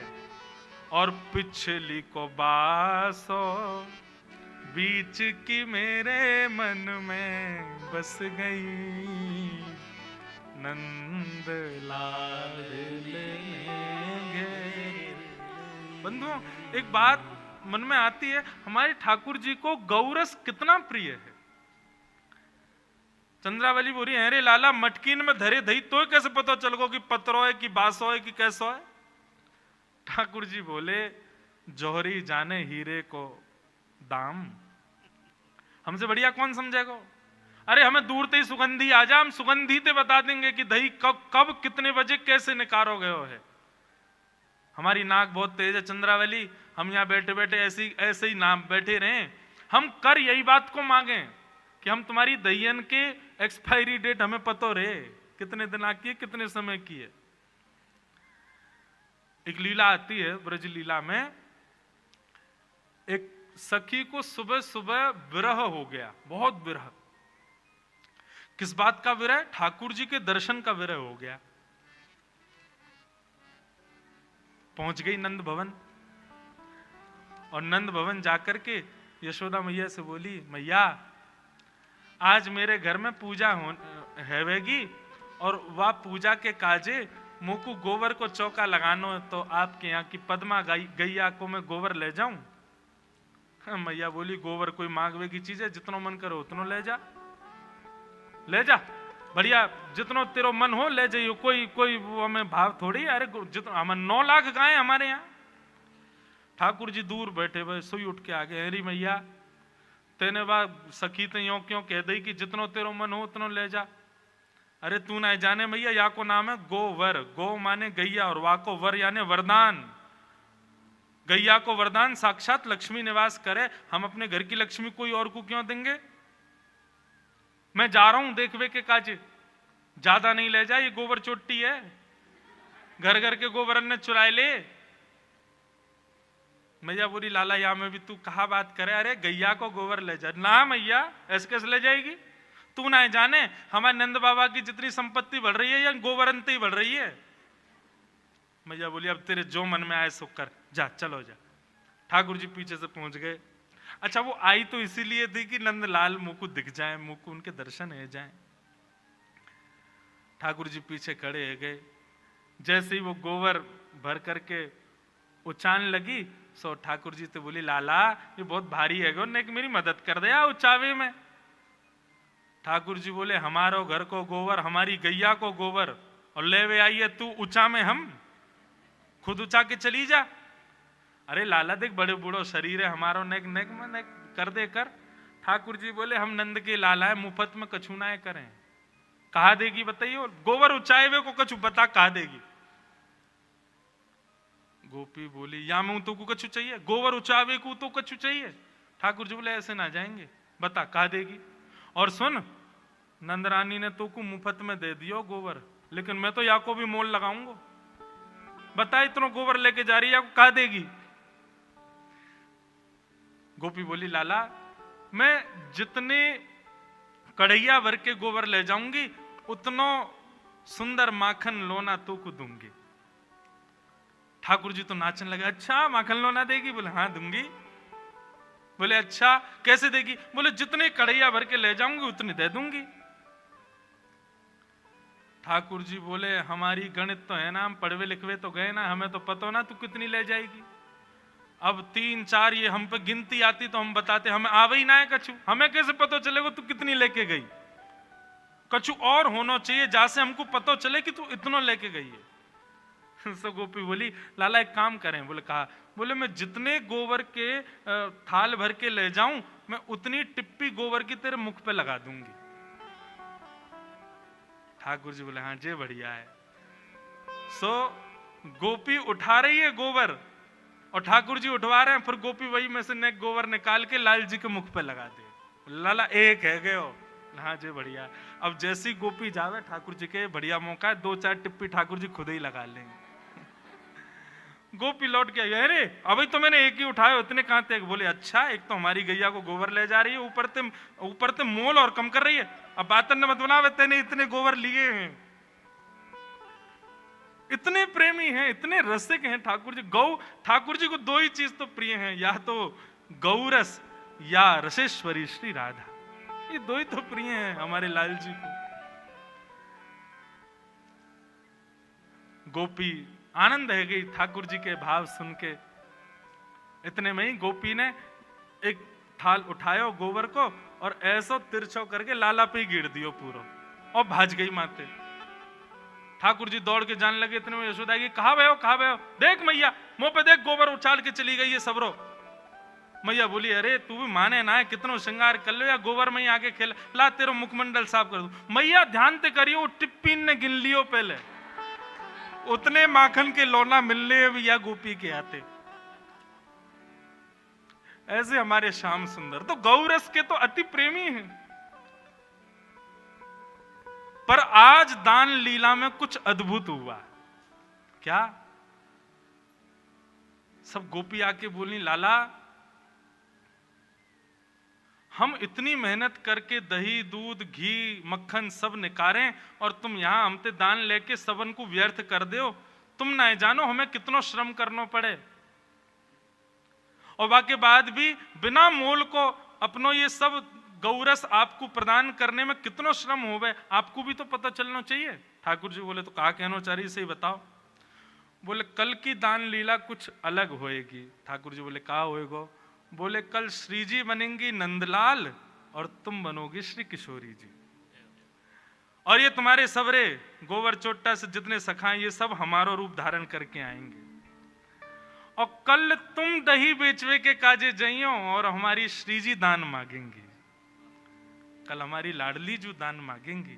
और पिछली को बासो, बीच की मेरे मन में बस गई, नंद लाडले घेर। बंधुओं, एक बात मन में आती है, हमारे ठाकुर जी को गौरस कितना प्रिय है। चंद्रावली बोली है रे लाला, मटकीन में धरे दही तो कैसे पता चल गो कि पत्रो है कि बासो है कि कैसो है? ठाकुर जी बोले जौहरी जाने हीरे को दाम, हमसे बढ़िया कौन समझेगा? अरे हमें दूर से ही सुगंधी आ जा, हम सुगंधी ते बता देंगे कि दही कब कब कितने बजे कैसे निकारो गयो है। हमारी नाक बहुत तेज है चंद्रावली, हम यहाँ बैठे बैठे ऐसे ही नाम बैठे रहे, हम कर यही बात को मांगे कि हम तुम्हारी दहियन के एक्सपायरी डेट हमें पतो रहे, कितने दिन की है, कितने समय की है। एक लीला आती है ब्रज लीला में, एक सखी को सुबह सुबह विरह हो गया, बहुत विरह। किस बात का विरह? ठाकुर जी के दर्शन का विरह हो गया। पहुंच गई नंद भवन, और नंद भवन जाकर के यशोदा मैया से बोली, मैया आज मेरे घर में पूजा हैवेगी, और वह पूजा के काजे मुकु गोबर को चौका लगानो है, तो आपके यहाँ की पद्मा गैया को मैं गोबर ले जाऊं? मैया बोली गोबर कोई मांगवे की चीज है, जितनो मन करो उतनो ले जा, ले जा, बढ़िया, जितनो तेरो मन हो ले जाइयो, कोई वो हमें भाव थोड़ी। अरे जितना हमें 9 लाख गाय हमारे यहाँ। ठाकुर जी दूर बैठे हुए सुई उठ के आगे, अरे मैया तेने बा सखी ते यो क्यों कह दई कि जितनो तेरो मन हो उतनो ले जा? अरे तू ना जाने मैया, या को नाम है गोवर, गो माने गैया और वा को वर यानी वरदान। गैया को वरदान साक्षात लक्ष्मी निवास करे, हम अपने घर की लक्ष्मी कोई और को क्यों देंगे? मैं जा रहा हूं देखवे के काजे, ज्यादा नहीं ले जा, ये गोबर चोटी है, घर घर के गोबर ने चुराए ले। मैया बोली लाला या में भी तू कहा बात करे, अरे गैया को गोबर ले जा ना मैया, ऐसे कैसे ले जाएगी? तू ना जाने हमारे नंद बाबा की जितनी संपत्ति बढ़ रही है या गोबरंती ही बढ़ रही है। मैया बोली अब तेरे जो मन में आए सो कर, जा चलो जा। ठाकुर जी पीछे से पहुंच गए। अच्छा वो आई तो इसीलिए थी कि नंदलाल मुंह को दिख जाए, मुंह को उनके दर्शन हो जाए। ठाकुर जी पीछे खड़े हो गए, जैसे ही वो गोबर भर करके उचान लगी, सो ठाकुर जी तो बोली लाला ये बहुत भारी है, ने मेरी मदद कर दे उचावे में। ठाकुर जी बोले हमारो घर को गोबर, हमारी गैया को गोबर, और ले वे आइए तू ऊंचा में, हम खुद ऊंचा के चली जा। अरे लाला देख बड़े बूढ़ो शरीर है हमारो, नेक नेक में नेक कर दे कर। ठाकुर जी बोले हम नंद के लाला है, मुफ्त में कछु ना करें। कहा देगी बताइए? गोबर ऊंचाए वे को कछु बता कहा देगी? गोपी बोली या मैं तो को कछु चाहिए, गोबर उचावे को तो कछु चाहिए। ठाकुर जी बोले ऐसे ना जाएंगे, बता कहा देगी? और सुन नंद रानी ने तो को मुफ्त में दे दियो गोबर, लेकिन मैं तो या को भी मोल लगाऊंगा, बता इतना गोबर लेके जा रही है, कहा देगी? गोपी बोली लाला मैं जितने कढ़ैया भर के गोबर ले जाऊंगी उतना सुंदर माखन लोना तो को दूंगी। ठाकुर जी तो नाचने लगे, अच्छा माखन लोना देगी? बोले हाँ दूंगी। बोले अच्छा कैसे देगी? बोले जितने कढ़ैया भर के ले जाऊंगी उतनी दे दूंगी। ठाकुर जी बोले हमारी गणित तो है ना, हम पढ़वे लिखवे तो गए ना, हमें तो पता ना तू कितनी ले जाएगी। अब 3 4 ये हम पे गिनती आती तो हम बताते, हमें आवे ही ना है कछु, हमें कैसे पता चलेगा तू कितनी लेके गई? कछु और होना चाहिए जहां से हमको पता चले कि तू इतना लेके गई है। सो गोपी बोली लाला एक काम करें। बोले कहा? बोले मैं जितने गोबर के थाल भर के ले जाऊं, मैं उतनी टिप्पी गोबर की तेरे मुख पे लगा दूंगी। ठाकुर जी बोले हाँ जे बढ़िया है। सो गोपी उठा रही है गोबर और ठाकुर जी उठवा रहे हैं, फिर गोपी वही में से गोबर निकाल के लाल जी के मुख पे लगा दे। लाला एक है गयो। हाँ जी बढ़िया। अब जैसी गोपी जावे ठाकुर जी के बढ़िया मौका है, 2-4 टिप्पी ठाकुर जी खुद ही लगा लेंगे। गोपी लौट के आई, अरे अभी तो मैंने एक ही उठाया, इतने कहां थे? बोले अच्छा, एक तो हमारी गैया को गोबर ले जा रही है, ऊपर ते मोल और कम कर रही है। अब बातन ने मत बनावे, तेने इतने गोबर लिए हैं। इतने प्रेमी हैं, इतने रसिक हैं ठाकुर जी। ठाकुर जी को 2 ही चीज तो प्रिय हैं, या तो गौरस या रसेश्वरी श्री राधा। ये 2 ही तो प्रिय हैं हमारे लाल जी को। गोपी आनंद है गई ठाकुर जी के भाव सुन के। इतने में ही गोपी ने एक थाल उठायो गोबर को और ऐसो तिरछो करके लाला पे गिर दियो पूरा और भाज गई माते। ठाकुर जी दौड़ के जाने लगे। इतने में यशोदा की कहा भयो, देख मैया मुंह पे देख, गोबर उछाल के चली गई है सबरो। मैया बोली अरे तू भी माने ना है, कितनो श्रृंगार कर लो या गोबर में ही आके खेल, ला तेरो मुखमंडल साफ कर दू। मैया ध्यान ते करियो, टिप्पीन ने गिन लियो पहले, उतने माखन के लौना मिलने या गोपी के आते। ऐसे हमारे श्याम सुंदर तो गौरस के तो अति प्रेमी हैं। पर आज दान लीला में कुछ अद्भुत हुआ। क्या? सब गोपी आके बोली लाला हम इतनी मेहनत करके दही दूध घी मक्खन सब निकारें और तुम यहां हमते दान लेके सबन को व्यर्थ कर दो। तुम ना जानो हमें कितनो श्रम करना पड़े, और बाकी बाद भी बिना मोल को अपनो ये सब गौरस आपको प्रदान करने में कितनो श्रम होवे, आपको भी तो पता चलना चाहिए। ठाकुर जी बोले तो कहा कहना चाह रही, सही बताओ। बोले कल की दान लीला कुछ अलग होएगी। ठाकुर जी बोले कहा होएगो? बोले कल श्री जी बनेंगी नंदलाल और तुम बनोगे श्री किशोरी जी, और ये तुम्हारे सबरे गोबर चोट्टा से जितने सखाएं ये सब हमारो रूप धारण करके आएंगे, और कल तुम दही बेचवे के काजे जइयो और हमारी श्री जी दान मांगेंगी। कल हमारी लाडली जो दान मांगेंगी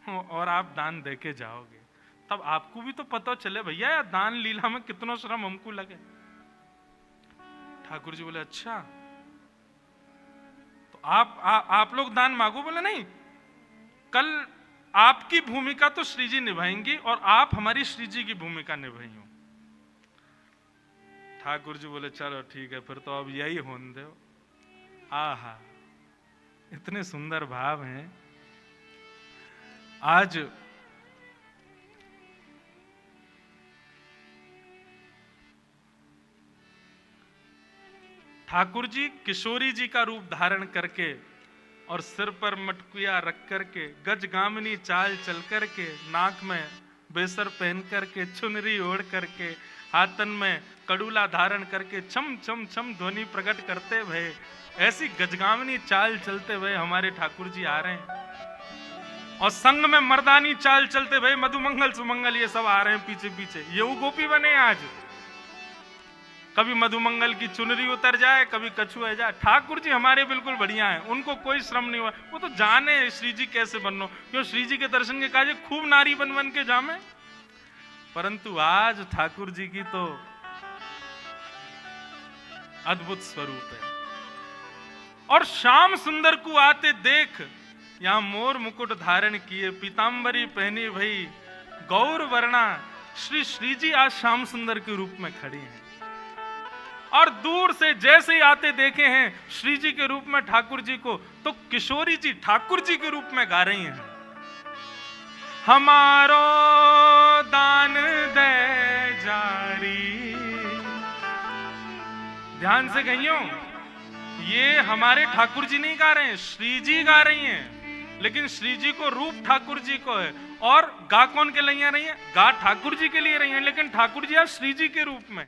और आप दान देके जाओगे, तब आपको भी तो पता चले भैया यार दान लीला में कितना श्रम हमको लगे। ठाकुर जी बोले अच्छा तो आप लोग दान मांगो। बोले नहीं, कल आपकी भूमिका तो श्री जी निभाएंगी और आप हमारी श्री जी की भूमिका निभाइयो। ठाकुर जी बोले चलो ठीक है, फिर तो अब यही होने दो। आहा इतने सुंदर भाव हैं। आज ठाकुर जी किशोरी जी का रूप धारण करके और सिर पर मटकुया रख करके, गजगामिनी चाल चल करके, नाक में बेसर पहन करके, चुनरी ओढ़ करके, हाथन में कड़ूला धारण करके छम छम छम ध्वनि प्रकट करते हुए, ऐसी गजगामिनी चाल चलते हुए हमारे ठाकुर जी आ रहे हैं। और संग में मर्दानी चाल चलते हुए मधुमंगल सुमंगल ये सब आ रहे हैं पीछे पीछे। ये वो गोपी बने आज। कभी मधुमंगल की चुनरी उतर जाए, कभी कछुआ जाए। ठाकुर जी हमारे बिल्कुल बढ़िया हैं, उनको कोई श्रम नहीं हुआ। वो तो जाने श्री जी कैसे बननो, क्यों श्री जी के दर्शन के काजे खूब नारी बन बन के जामे। परंतु आज ठाकुर जी की तो अद्भुत स्वरूप है। और श्याम सुंदर को आते देख, यहां मोर मुकुट धारण किए, पीतांबरी पहनी भई गौर वर्णा, श्री जी आज श्याम सुंदर के रूप में खड़ी हैं। और दूर से जैसे ही आते देखे हैं श्री जी के रूप में ठाकुर जी को, तो किशोरी जी ठाकुर जी के रूप में गा रही हैं, हमारो दान दे जारी। ध्यान से कहियो, ये हमारे ठाकुर जी नहीं गा रहे हैं, श्री जी गा रही हैं। लेकिन श्री जी को रूप ठाकुर जी को है, और गा कौन के लिए रही है? गा ठाकुर जी के लिए रही है, लेकिन ठाकुर जी आज श्री जी के रूप में।